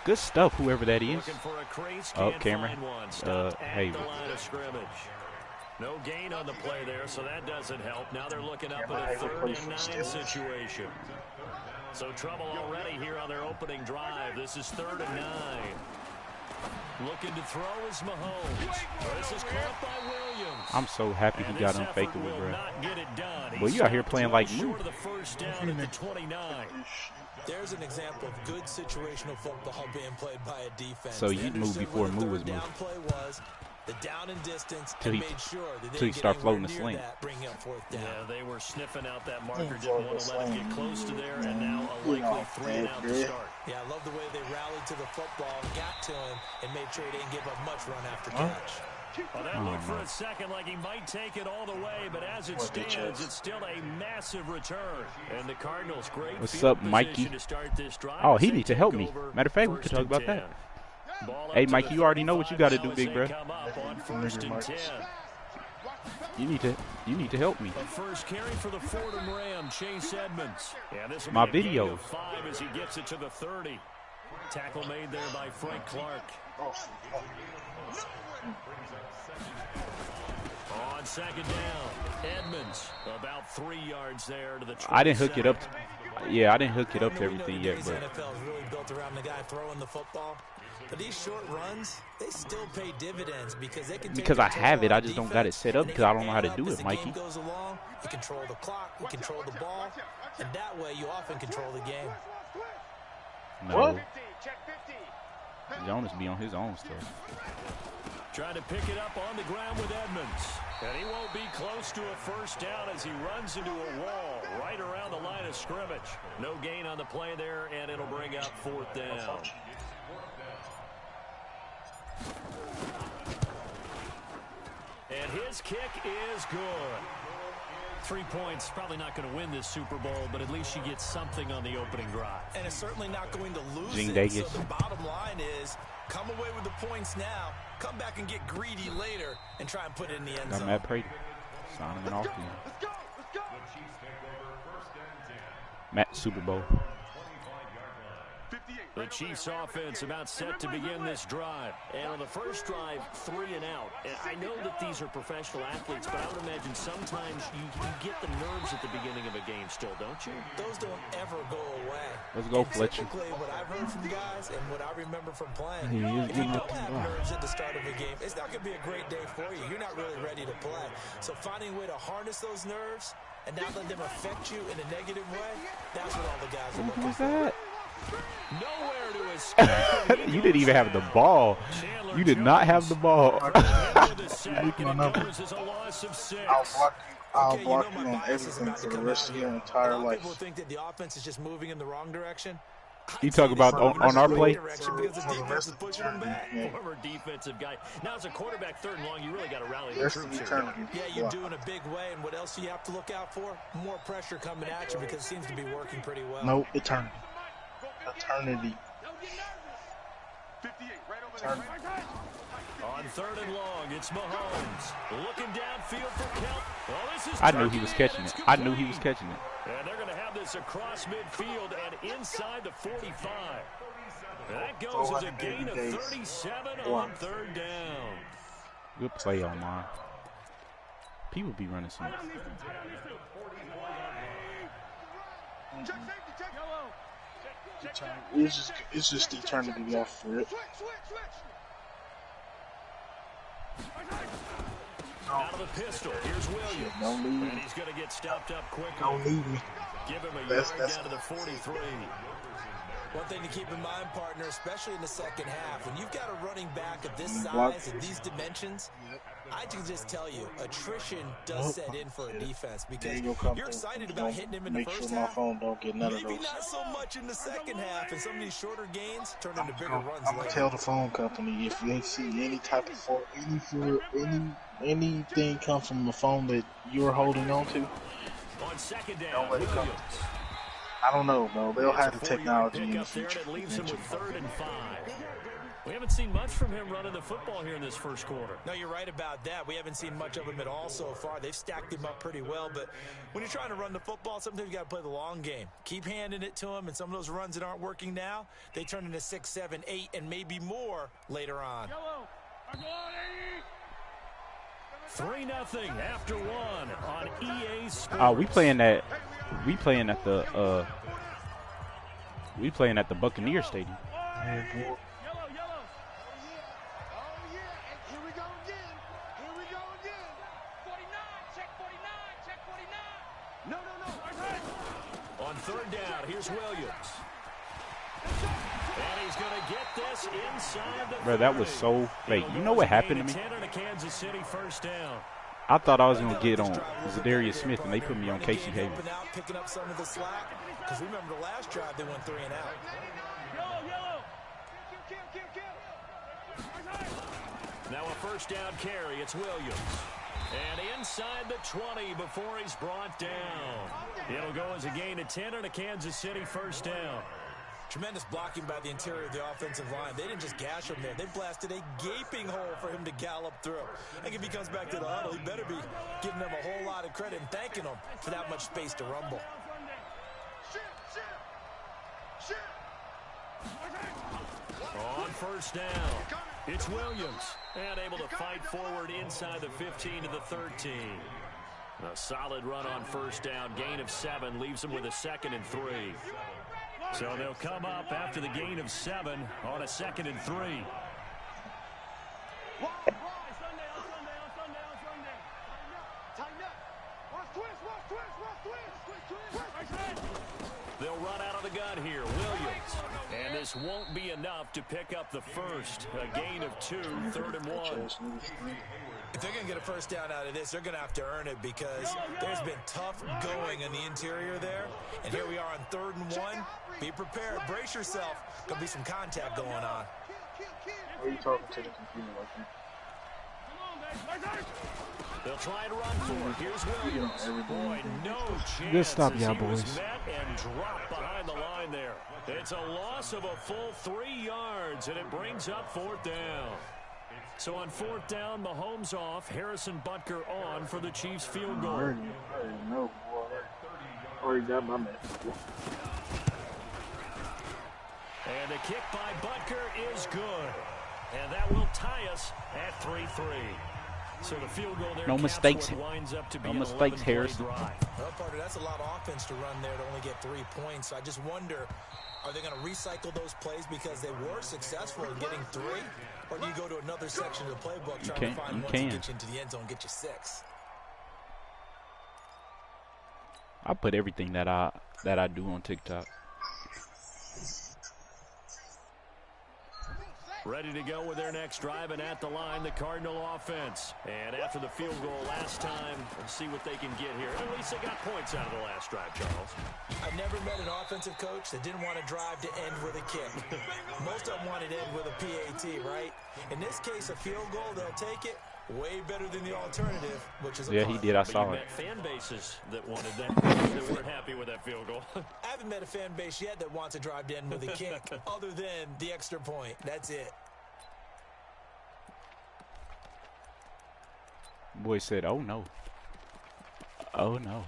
Good stuff, whoever that is. Looking for a crease, Cameron. Hey. The line of scrimmage. No gain on the play there, so that doesn't help. Now they're looking up at a 3rd and 9 situation. So trouble already here on their opening drive. This is 3rd and 9. Looking to throw is Mahomes. This is caught by Williams. I'm so happy he got unfakeable, bro. Well, you out here playing like me. The first down at the 29. There's an example of good situational football being played by a defense. So you moved before Moo was moving. The down and distance till he start floating the sling. Yeah, they were sniffing out that marker, didn't want to let him get close to there, and now a likely 3 and out to start. Yeah, I love the way they rallied to the football, got to him, and made sure he didn't give up much run after catch. Well, that looked for a second like he might take it all the way, but as it stands, it's still a massive return. And the Cardinals, great. What's up, Mikey? To start this drive. Oh, he needs to help me. Matter of fact, we could talk about that. Hey, Mike, you already know what you got to do, big bro. You need to help me. The first carry for the Fordham Ram, Chase Edmonds. Yeah, this my video. Of 5 as he gets it to the 30. Tackle made there by Frank Clark. On 2nd down, Edmonds about 3 yards there to the 27. I didn't hook it up. Yeah, I didn't hook it up to everything yet, but NFL is really built around the guy throwing the football. But these short runs, they still pay dividends because they can. Because I have it, I just don't got it set up because I don't know how to do it, Mikey. Goes along, you control the clock, you control the ball, and that way you often control the game. No. Jonas be on his own stuff. Trying to pick it up on the ground with Edmonds. And he won't be close to a first down as he runs into a wall right around the line of scrimmage. No gain on the play there, and it'll bring up 4th down. And his kick is good. 3 points, probably not going to win this Super Bowl, but at least you get something on the opening drive. And it's certainly not going to lose it. So the bottom line is, come away with the points now, come back and get greedy later, and try and put it in the end zone. Got Matt Prater. Sign him off. Matt Super Bowl. The Chiefs offense about set to begin this drive. And on the first drive, 3 and out. And I know that these are professional athletes, but I would imagine sometimes you get the nerves at the beginning of a game still, don't you? Those don't ever go away. Let's go, And Fletcher. typically, what I've heard from guys and what I remember from playing, He is if you getting don't up to have the bar. nerves at the start of a game, it's not going to be a great day for you. You're not really ready to play. So finding a way to harness those nerves and not let them affect you in a negative way, that's what all the guys are looking What's for. that? Nowhere to escape. You didn't even have the ball. You did not have the ball. I'll block you on everything for the rest of your entire life. People think that the offense is just moving in the wrong direction. You talk about on our play? Because the defense is pushing them back. Former defensive guy. Now, as a quarterback, 3rd and long, you really got to rally the Rest of troops here. eternity. Yeah, you're doing a big way, and what else do you have to look out for? More pressure coming at you because it seems to be working pretty well. No, eternity. Eternity. On 3rd and long, it's Mahomes. Looking downfield for count. Oh, this is I knew he was catching it. I knew he was catching it. And they're going to have this across midfield and inside the 45. That goes as a gain of 37 on 3rd down. Good play on mine. People be running some. It's just eternity left for it. Out of the pistol, here's Williams. Don't need me. And he's going to get stopped up quickly. Don't need me. Give him a That's- yard that's- down to the 43. One thing to keep in mind, partner, especially in the second half, when you've got a running back of this Block. size and these dimensions, I can just tell you, attrition does set in for a defense because you're excited about hitting him in the Make first sure my half. phone don't get none of Maybe those. not so much in the second half, and some of these shorter gains turn into bigger runs I'm gonna later. tell the phone company if they see any type of anything come from the phone that you're holding on to, On 2nd down, don't let it come. Williams. I don't know, bro. They'll It's a have the 4-yard technology in the pickup there, and future. it leaves him with 3rd and 5. We haven't seen much from him running the football here in this first quarter. No, you're right about that. We haven't seen much of him at all so far. They've stacked him up pretty well, but when you're trying to run the football, sometimes you got to play the long game. Keep handing it to him, and some of those runs that aren't working now, they turn into 6, 7, 8, and maybe more later on. 3-0 after 1 on EA Sports. We playing at the Buccaneer Stadium. Man, boy. Yellow. Oh, yeah. And here we go again. 49. Check 49. No. On 3rd down, here's Williams. And he's going to get this inside the 30. Bro, that was so fake. You know what happened to me? 10 on a Kansas City 1st down. I thought I was going to get on Zadarius Smith, and they put me on Casey Game Hayward. open out, picking up some of the slack. Because remember the last drive, they went 3 and out. Now a 1st down carry. It's Williams. And inside the 20 before he's brought down. It'll go as a gain of 10 on a Kansas City 1st down. Tremendous blocking by the interior of the offensive line. They didn't just gash him there. They blasted a gaping hole for him to gallop through. I think if he comes back to the huddle, he better be giving them a whole lot of credit and thanking them for that much space to rumble. On 1st down, it's Williams. And able to fight forward inside the 15 to the 13. A solid run on 1st down. Gain of 7 leaves him with a 2nd and 3. So they'll come up after the gain of 7 on a 2nd and 3. They'll run out of the gun here. Williams. And this won't be enough to pick up the first. A gain of 2, 3rd and 1. If they're going to get a 1st down out of this, they're going to have to earn it because there's been tough going in the interior there. And here we are on 3rd and 1. Be prepared. Brace yourself. Going to be some contact going on. Why are you talking to the computer like that? They'll try to run for it. Here's Williams. Boy, no chance. Good stop, as y'all he was boys. met and dropped behind the line there. It's a loss of a full 3 yards, and it brings up 4th down. So on 4th down, Mahomes off, Harrison Butker on for the Chiefs field goal. I already know, boy. already got my man. And the kick by Butker is good. And that will tie us at 3-3. So the field goal there. No mistakes. No mistakes, Harris. Well, Parker, that's a lot of offense to run there to only get 3 points. I just wonder, are they going to recycle those plays because they were successful in getting 3? Or do you go to another section of the playbook trying to find one to get you into the end zone and get you 6? I put everything that I do on TikTok. Ready to go with their next drive, and at the line, the Cardinal offense. And after the field goal last time, we'll see what they can get here. At least they got points out of the last drive, Charles. I've never met an offensive coach that didn't want to drive to end with a kick. Most of them wanted to end with a PAT, right? In this case, a field goal, they'll take it. Way better than the alternative, which is a he did. I saw it. Met fan bases that wanted that, that weren't happy with that field goal. I haven't met a fan base yet that wants to drive to end with a kick, other than the extra point. That's it. Boy said, "Oh no, oh no,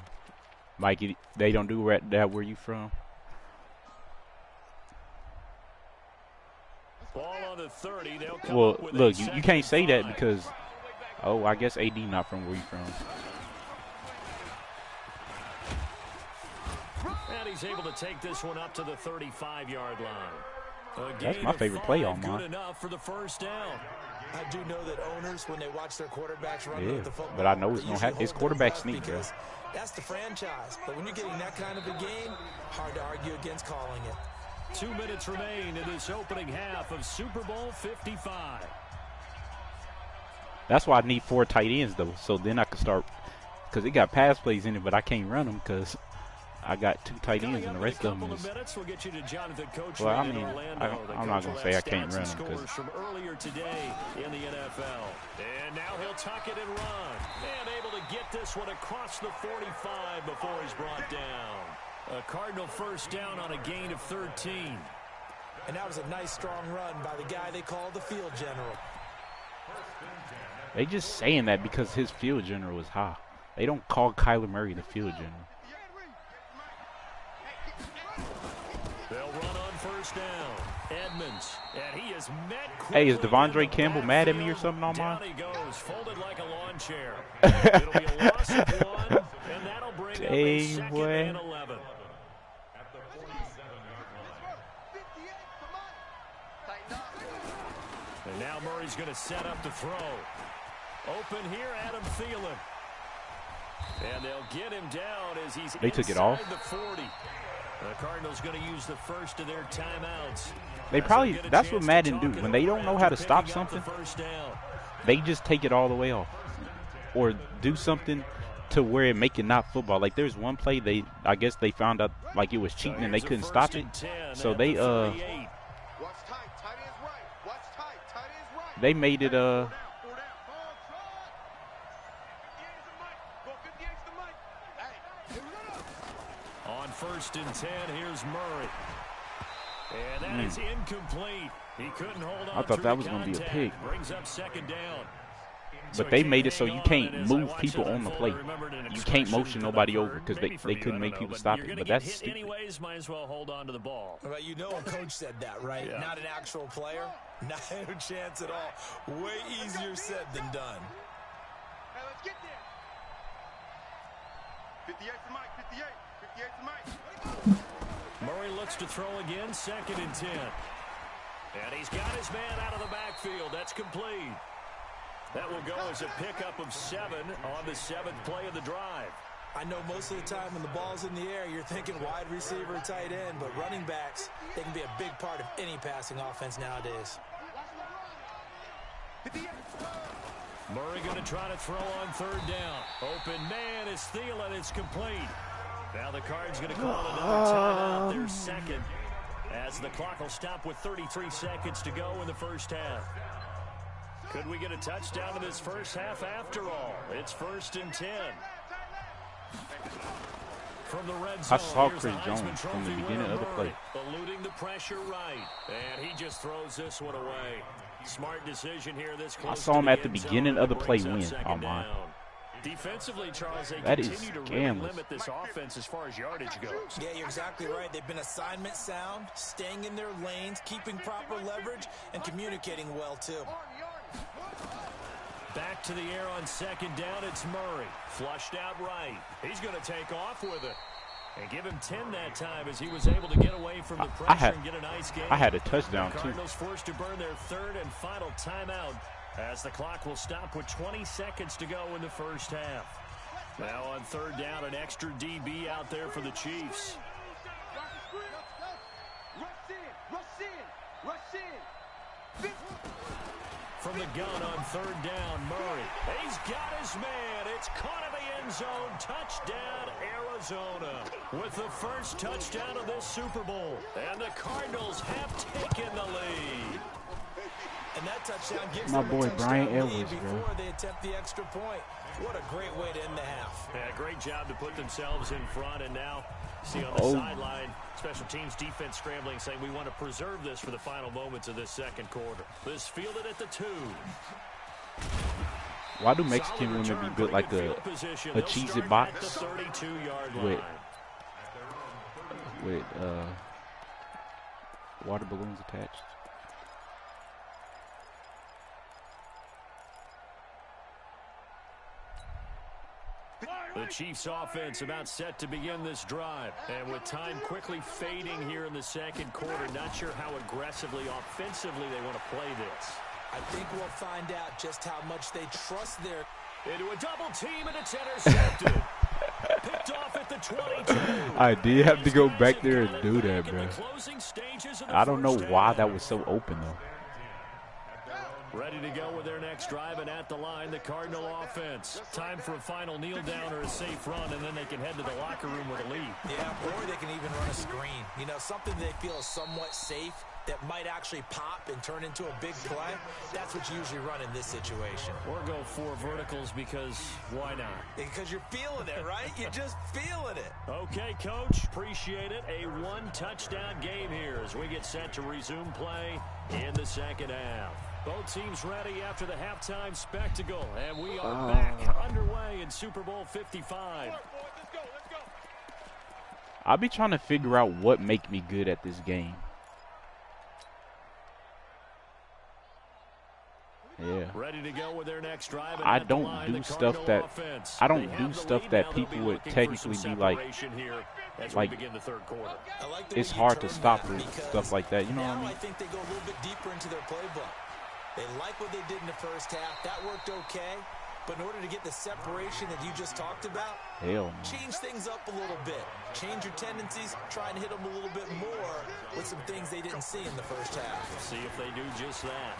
Mikey, they don't do that where you from." Ball on the 30. They'll come Well, up with look, you can't say that because, oh, I guess AD not from where you from. And he's able to take this one up to the 35-yard line. That's my favorite play on mine. Good enough for the first down. I do know that owners, when they watch their quarterbacks run with the football, but I know it's gonna happen. His quarterback sneak, bro. That's the franchise. But when you're getting that kind of a game, hard to argue against calling it. 2 minutes remain in this opening half of Super Bowl 55. That's why I need 4 tight ends though, so then I can start, because it got pass plays in it, but I can't run them because I got 2 tight ends and the rest of them is. Well, I mean, I'm not gonna say I can't run them because. From earlier today in the NFL, and now he'll tuck it and run, and able to get this one across the 45 before he's brought down. A Cardinal first down on a gain of 13. And that was a nice, strong run by the guy they call the field general. They just saying that because his field general is high. They don't call Kyler Murray the field general. They'll run on first down. Edmonds, and he is met. Hey, is Devondre Campbell mad at me or something on mine? Down he goes, folded like a lawn chair. It'll be a loss of 1, and that'll bring up a second and 11. And now Murray's going to set up the throw. Open here, Adam Thielen. And they'll get him down as he's They took it off. The 40. The Cardinals going to use the first of their timeouts. They probably, that's what Madden do. When they don't know how to stop something, they just take it all the way off. Or do something to where it make it not football. Like there's one play I guess they found out like it was cheating and they couldn't stop it. So they made it on first and 10, here's Murray. And that is incomplete. He couldn't hold on. I thought that was going to be a pick. Brings up second down. But they made it so you can't move people on the play. You can't motion nobody over because they couldn't make people stop it. But that's stupid. Anyways, might as well hold on to the ball. Well, you know a coach said that, right? Yeah. Not an actual player. Not a chance at all. Way easier said than done. Hey, let's get there. 58 to Mike, 58. 58 to Mike. Murray looks to throw again, second and 10. And he's got his man out of the backfield. That's complete. That will go as a pickup of 7 on the 7th play of the drive. I know most of the time when the ball's in the air, you're thinking wide receiver, tight end, but running backs, they can be a big part of any passing offense nowadays. Murray going to try to throw on third down. Open man is Thielen. It's complete. Now the Cards going to call another timeout, their second, as the clock will stop with 33 seconds to go in the first half. Could we get a touchdown in this first half after all? It's first and 10. From the red zone, I saw Chris Jones from the beginning of the play. Eluding the pressure right. And he just throws this one away. Smart decision here this close. I saw him at the beginning of the play win on mine. Defensively, Charles, they That is continue to really scandalous. limit this offense as far as yardage goes. Yeah, you're exactly right. They've been assignment sound, staying in their lanes, keeping proper leverage, and communicating well, too. Back to the air on second down, it's Murray. Flushed out right. He's going to take off with it. And give him 10 that time as he was able to get away from the pressure and get a nice game. I had a touchdown, the Cardinals forced to burn their third and final timeout as the clock will stop with 20 seconds to go in the first half. Now on third down, an extra DB out there for the Chiefs. From the gun on third down, Murray. He's got his man. It's caught in the end zone. Touchdown, Arizona. With the first touchdown of this Super Bowl. And the Cardinals have taken the lead. And that touchdown gives My them boy a touchdown Brian lead Edwards, before bro. they attempt the extra point. What a great way to end the half. Yeah, great job to put themselves in front. And now, see on the sideline, special teams defense scrambling, saying we want to preserve this for the final moments of this second quarter. This fielded at the 2. Why do Mexican women be built like a Cheez-It box with water balloons attached? The Chiefs offense about set to begin this drive. And with time quickly fading here in the second quarter, not sure how aggressively, offensively they want to play this. I think we'll find out just how much they trust their... Into a double team, and it's intercepted. Picked off at the 22. I did have to go back there and do that, bro. I don't know why that was so open, though. Ready to go with their next drive, and at the line, the Cardinal offense. Time for a final kneel down or a safe run, and then they can head to the locker room with a lead. Yeah, or they can even run a screen. You know, something they feel is somewhat safe that might actually pop and turn into a big play. That's what you usually run in this situation. Or go 4 verticals because why not? Because you're feeling it, right? You're just feeling it. Okay, Coach. Appreciate it. A 1-touchdown game here as we get set to resume play in the second half. Both teams ready after the halftime spectacle, and we are back underway in Super Bowl 55. I'll be trying to figure out what make me good at this game. Yeah. Ready to go with their next drive. I don't do stuff that people would technically be like the third quarter. It's hard to stop with stuff like that. You know what I mean? I think they go a little bit deeper into their playbook. They like what they did in the first half. That worked okay. But in order to get the separation that you just talked about, change things up a little bit. Change your tendencies. Try and hit them a little bit more with some things they didn't see in the first half. See if they do just that.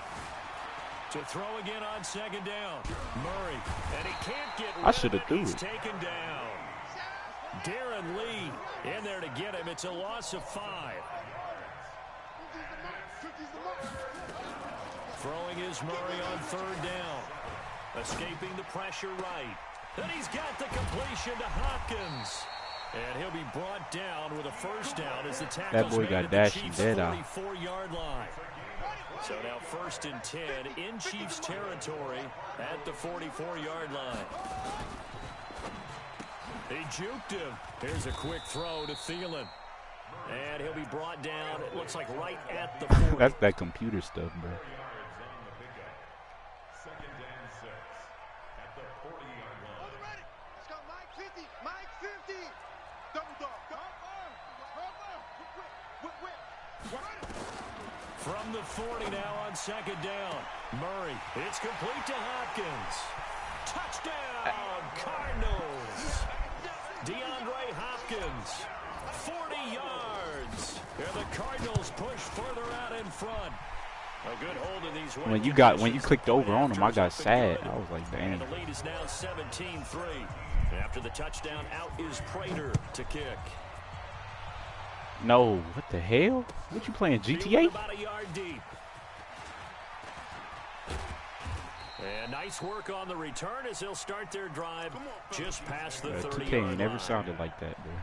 To throw again on second down. Murray. And he can't get rid I should have of threw it. He's it. taken down. Darren Lee in there to get him. It's a loss of 5. Throwing is Murray on third down. Escaping the pressure right. Then he's got the completion to Hopkins. And he'll be brought down with a first down as the tackle's That boy made got at the dashed Chiefs' dead out. 44-yard line. So now 1st and 10 in Chiefs territory at the 44-yard line. He juked him. Here's a quick throw to Thielen. And he'll be brought down, it looks like right at the 40. That's that computer stuff, bro. From the 40 now on second down. Murray, it's complete to Hopkins. Touchdown, Cardinals. DeAndre Hopkins, 40 yards. And the Cardinals push further out in front. A good hold of these. When you clicked over on him, I got sad. I was like, damn. And the lead is now 17-3. After the touchdown, out is Prater to kick. No, what the hell? What you playing, GTA? About a yard deep. And nice work on the return as they'll start their drive just past the 30-yard 2K ain't never line. sounded like that, bro.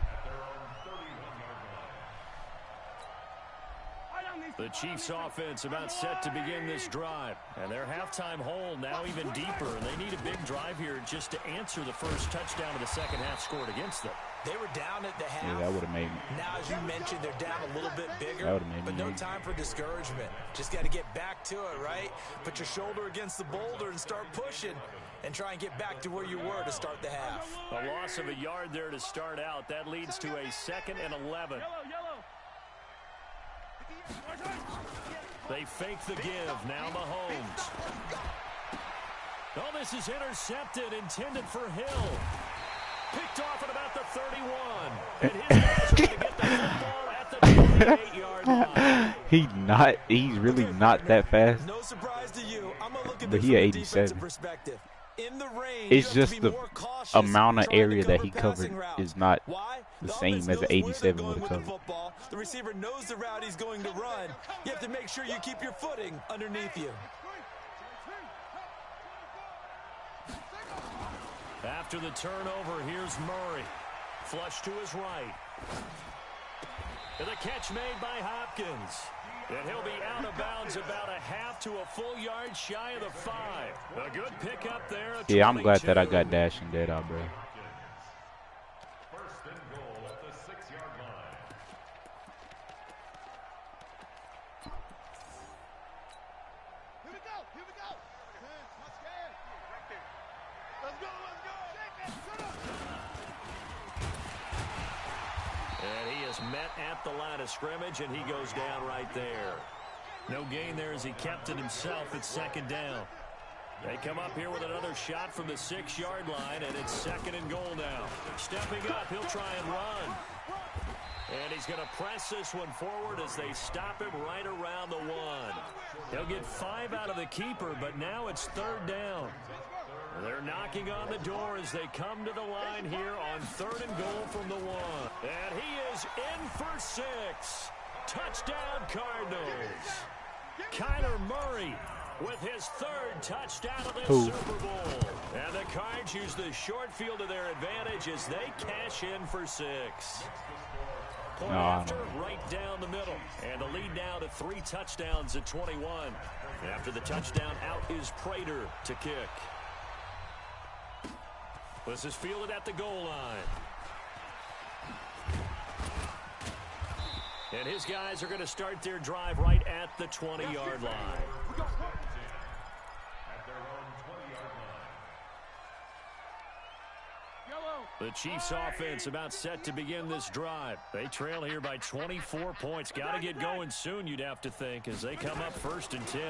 The Chiefs offense about set to begin this drive. And their halftime hole now even deeper. And they need a big drive here just to answer the first touchdown of the second half scored against them. They were down at the half. Yeah, that would have made me. Now, as you mentioned, they're down a little bit bigger. That would have made me. But no time for discouragement. Just got to get back to it, right? Put your shoulder against the boulder and start pushing. And try and get back to where you were to start the half. A loss of a yard there to start out. That leads to a 2nd and 11. They fake the give. Now Mahomes. Oh, this is intercepted. Intended for Hill. Picked off at about the 31. And his guys are going to get the football at the 28-yard line. He's really not that fast. No surprise to you. I'm going to look at But this he from a 87. defensive perspective. In the range, It's just the amount of area that he covered is not the same as the 87 would have covered. The receiver knows the route he's going to run. You have to make sure you keep your footing underneath you. After the turnover, here's Murray. Flush to his right. And the catch made by Hopkins. And he'll be out of bounds about a half to a full yard shy of the 5. A good pickup there. Yeah, I'm glad that I got Dash and Dead out, bro. First and goal at the 6-yard line. Here we go. Here we go. Not scared. Right there. Let's go. Let's go. Shake it. Shut up. And he is met at the line of scrimmage, and he goes down right there. No gain there as he kept it himself at 2nd down. They come up here with another shot from the 6-yard line, and it's 2nd and goal now. Stepping up, he'll try and run. And he's going to press this one forward as they stop him right around the 1. He'll get 5 out of the keeper, but now it's 3rd down. They're knocking on the door as they come to the line here on 3rd and goal from the 1. And he is in for 6. Touchdown, Cardinals. Kyler Murray with his 3rd touchdown of the Super Bowl. And the Cards use the short field to their advantage as they cash in for 6. Point after, right down the middle. And the lead now to 3 touchdowns at 21. After the touchdown, out is Prater to kick. This is fielded at the goal line. And his guys are going to start their drive right at the 20-yard line. At their own 20-yard line. The Chiefs offense about set to begin this drive. They trail here by 24 points. Got to get going soon, you'd have to think, as they come up 1st and 10.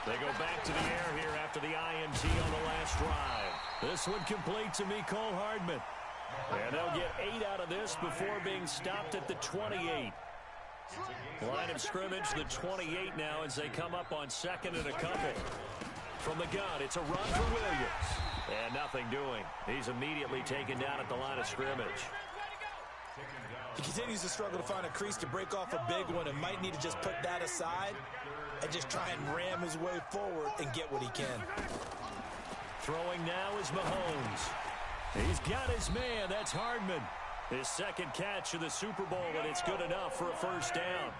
They go back to the air here after the INT on the last drive. This one complete to Mecole Hardman. And they'll get 8 out of this before being stopped at the 28. Line of scrimmage, the 28 now as they come up on 2nd and a couple. From the gun, it's a run for Williams. And nothing doing. He's immediately taken down at the line of scrimmage. He continues to struggle to find a crease to break off a big one and might need to just put that aside and just try and ram his way forward and get what he can. Throwing now is Mahomes. He's got his man. That's Hardman. His 2nd catch of the Super Bowl, and it's good enough for a 1st down.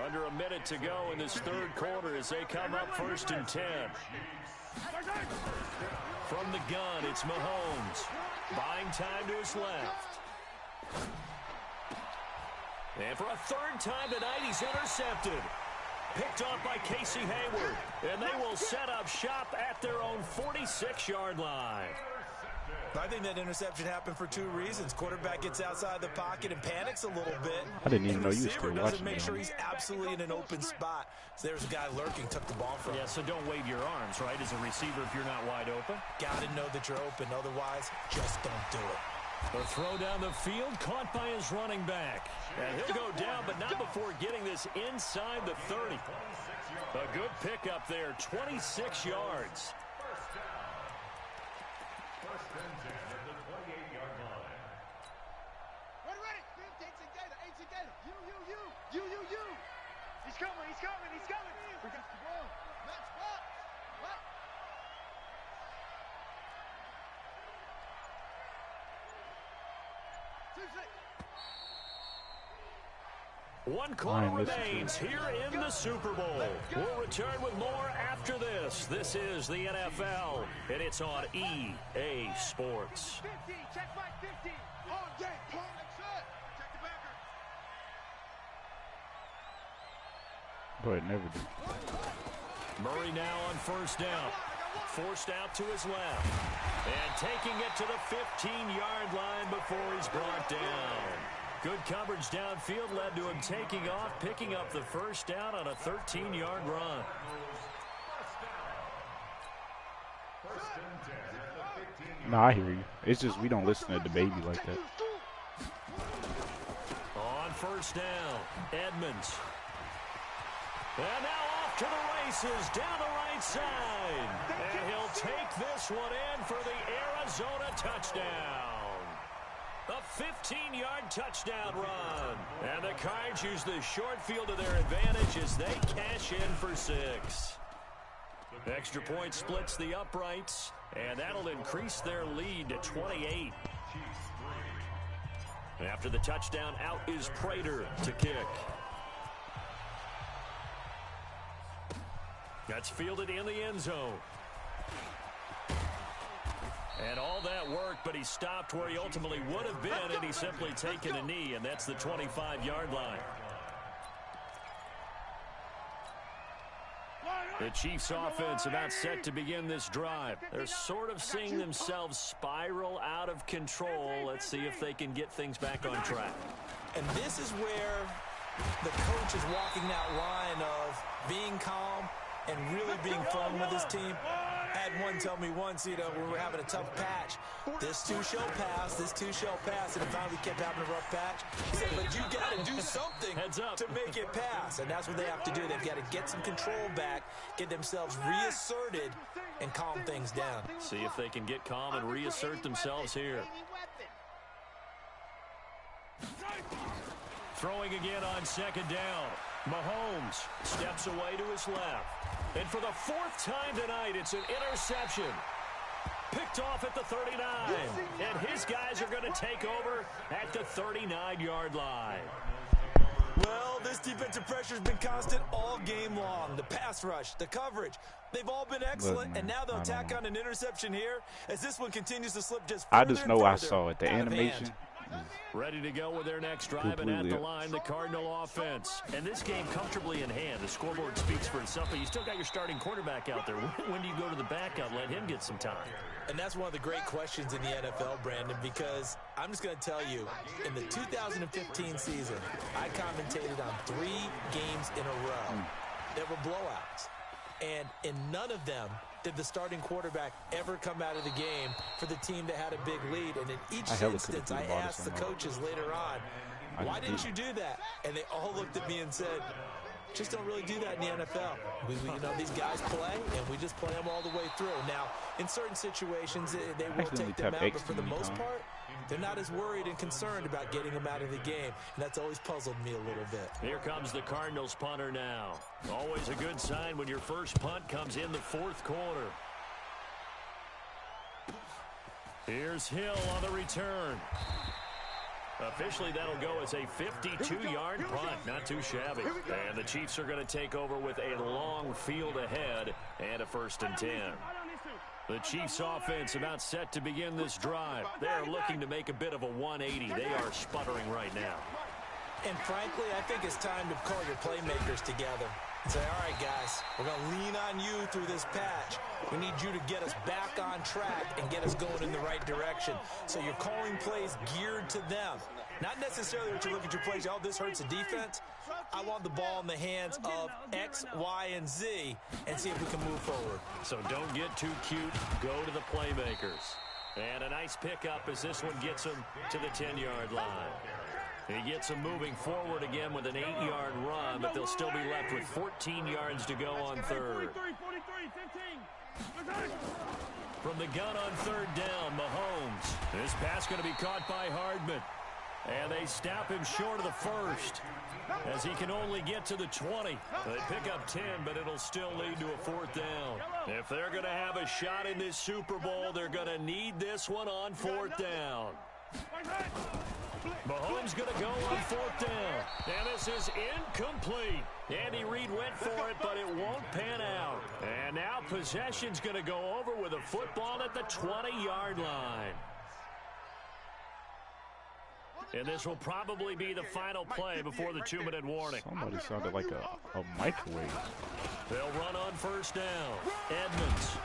Under a minute to go in this 3rd quarter as they come up 1st and 10. From the gun, it's Mahomes. Buying time to his left. And for a 3rd time tonight, he's intercepted. Picked off by Casey Hayward. And they will set up shop at their own 46-yard line. I think that interception happened for 2 reasons. Quarterback gets outside the pocket and panics a little bit. I didn't even know you were still doesn't watching make me. sure he's absolutely in an open spot. So there's a guy lurking, took the ball from him. Yeah, so don't wave your arms, right, as a receiver if you're not wide open. Got to know that you're open. Otherwise, just don't do it. The throw down the field, caught by his running back. And he'll go down, but not before getting this inside the 30. A good pickup there, 26 yards. First and 10 at the 28-yard line. Ready. 18 Gator. 18 Gator. You. He's coming. He's coming. We got the ball. Let's go. What? One quarter remains here in the Super Bowl. We'll return with more after this. This is the NFL, and it's on EA Sports. 50, check back 50. On game, check the backer. But never do. Murray now on first down. Forced out to his left. And taking it to the 15-yard line before he's brought down. Good coverage downfield led to him taking off, picking up the first down on a 13-yard run. No, I hear you. It's just we don't listen to the baby like that. On first down, Edmonds. And now off to the races down the right side. And he'll take this one in for the Arizona touchdown. A 15-yard touchdown run. And the Cards use the short field to their advantage as they cash in for 6. Extra point splits the uprights, and that'll increase their lead to 28. After the touchdown, out is Prater to kick. That's fielded in the end zone. And all that work, but he stopped where he ultimately would have been, and he's simply taken a knee, and that's the 25-yard line. The Chiefs offense about set to begin this drive. They're sort of seeing themselves spiral out of control. Let's see if they can get things back on track. And this is where the coach is walking that line of being calm and really being firm with his team. I had one tell me once, we were having a tough patch. This too shall pass, this too shall pass. And finally we kept having a rough patch. He said, but you got to do something to make it pass. And that's what they have to do. They've got to get some control back, get themselves reasserted, and calm things down. See if they can get calm and reassert themselves here. Throwing again on second down. Mahomes steps away to his left. And for the 4th time tonight, it's an interception. Picked off at the 39. And his guys are going to take over at the 39-yard line. Well, this defensive pressure has been constant all game long. The pass rush, the coverage, they've all been excellent. And now they'll tack on an interception here as this one continues to slip just further. I just know I saw it. The animation. Ready to go with their next drive, and at the line, the Cardinal offense. And this game comfortably in hand. The scoreboard speaks for itself, but you still got your starting quarterback out there. When do you go to the backup, let him get some time? And that's one of the great questions in the NFL, Brandon, because I'm just going to tell you, in the 2015 season, I commentated on 3 games in a row. There were blowouts. And in none of them did the starting quarterback ever come out of the game for the team that had a big lead. And in each instance, I asked the coaches later on, why didn't you do that? And they all looked at me and said, just don't really do that in the NFL. These guys play, and we just play them all the way through. Now, in certain situations, they will take them out, but for the most part, they're not as worried and concerned about getting them out of the game. And that's always puzzled me a little bit. Here comes the Cardinals punter now. Always a good sign when your first punt comes in the 4th quarter. Here's Hill on the return. Officially, that'll go as a 52-yard punt. Not too shabby. And the Chiefs are going to take over with a long field ahead and a 1st and 10. The Chiefs offense about set to begin this drive. They are looking to make a bit of a 180. They are sputtering right now. And frankly, I think it's time to call your playmakers together and say, all right, guys, we're going to lean on you through this patch. We need you to get us back on track and get us going in the right direction. So you're calling plays geared to them. Not necessarily that you look at your plays, oh, this hurts the defense. I want the ball in the hands of X, Y, and Z and see if we can move forward. So don't get too cute. Go to the playmakers. And a nice pickup as this one gets him to the 10-yard line. He gets them moving forward again with an 8-yard run, but they'll still be left with 14 yards to go on 3rd. From the gun on 3rd down, Mahomes. This pass going to be caught by Hardman. And they stop him short of the 1st as he can only get to the 20. They pick up 10, but it'll still lead to a 4th down. If they're going to have a shot in this Super Bowl, they're going to need this one on 4th down. Mahomes going to go on 4th down. And this is incomplete. Andy Reid went for it, but it won't pan out. And now possession's going to go over with a football at the 20-yard line. And this will probably be the final play before the 2-minute warning. Somebody sounded like a microwave. They'll run on 1st down. Edmonds.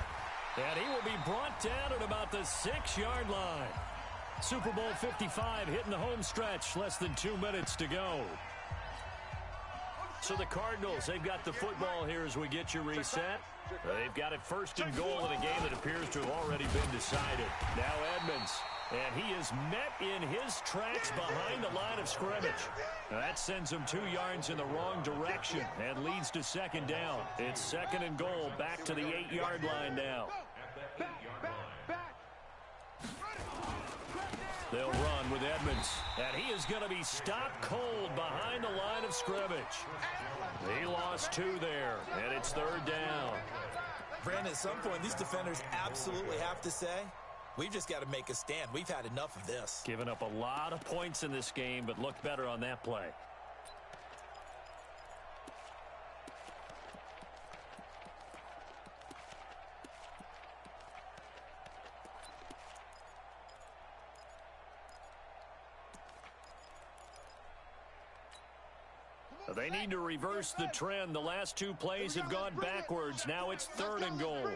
And he will be brought down at about the 6-yard line. Super Bowl 55 hitting the home stretch. Less than 2 minutes to go. So the Cardinals, they've got the football here as we get you reset. They've got it 1st and goal in a game that appears to have already been decided. Now Edmonds. And he is met in his tracks behind the line of scrimmage. Now that sends him 2 yards in the wrong direction and leads to 2nd down. It's 2nd and goal, back to the 8-yard line now. They'll run with Edmonds, and he is going to be stopped cold behind the line of scrimmage. He lost 2 there, and it's 3rd down. Brandon, at some point, these defenders absolutely have to say, we've just got to make a stand. We've had enough of this. Giving up a lot of points in this game, but looked better on that play. They need to reverse the trend. The last 2 plays have gone backwards. Now it's 3rd and goal.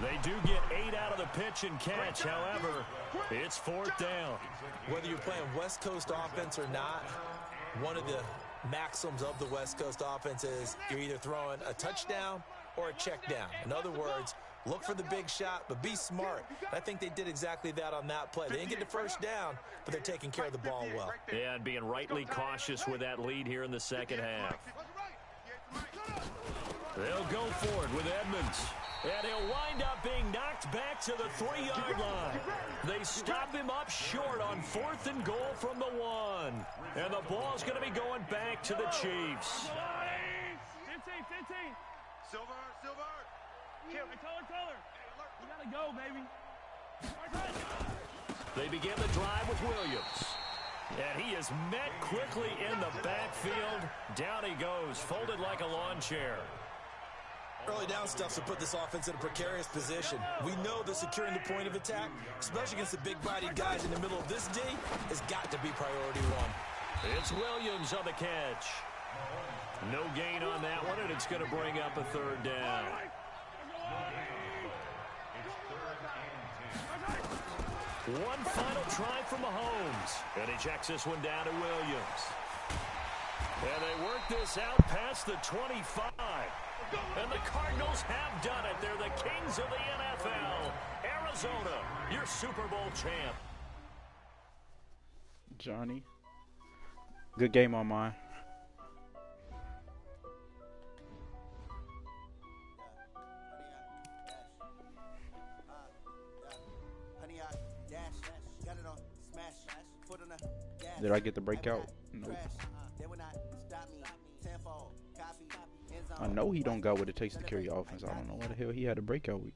They do get 8 out of the pitch and catch. However, it's 4th down. Whether you're playing West Coast offense or not, one of the maxims of the West Coast offense is you're either throwing a touchdown or a check down. In other words, look for the big shot, but be smart. I think they did exactly that on that play. They didn't get the 1st down, but they're taking care of the ball well. Yeah, and being rightly cautious with that lead here in the 2nd half. They'll go for it with Edmonds. And he'll wind up being knocked back to the 3-yard line. They stop him up short on 4th and goal from the 1. And the ball's going to be going back to the Chiefs. 15. Silver. Hey, Taylor. We got to go, baby. They begin the drive with Williams. And he is met quickly in the backfield. Down he goes, folded like a lawn chair. Early down stuff to put this offense in a precarious position. We know that securing the point of attack, especially against the big-bodied guys in the middle of this D, has got to be priority 1. It's Williams on the catch. No gain on that one, and it's going to bring up a 3rd down. One final try from Mahomes. And he checks this one down to Williams. And they work this out past the 25. And the Cardinals have done it. They're the kings of the NFL. Arizona, your Super Bowl champ. Johnny. Good game on mine. Did I get the breakout? No. I know he don't got what it takes to carry offense. I don't know why the hell he had a breakout week.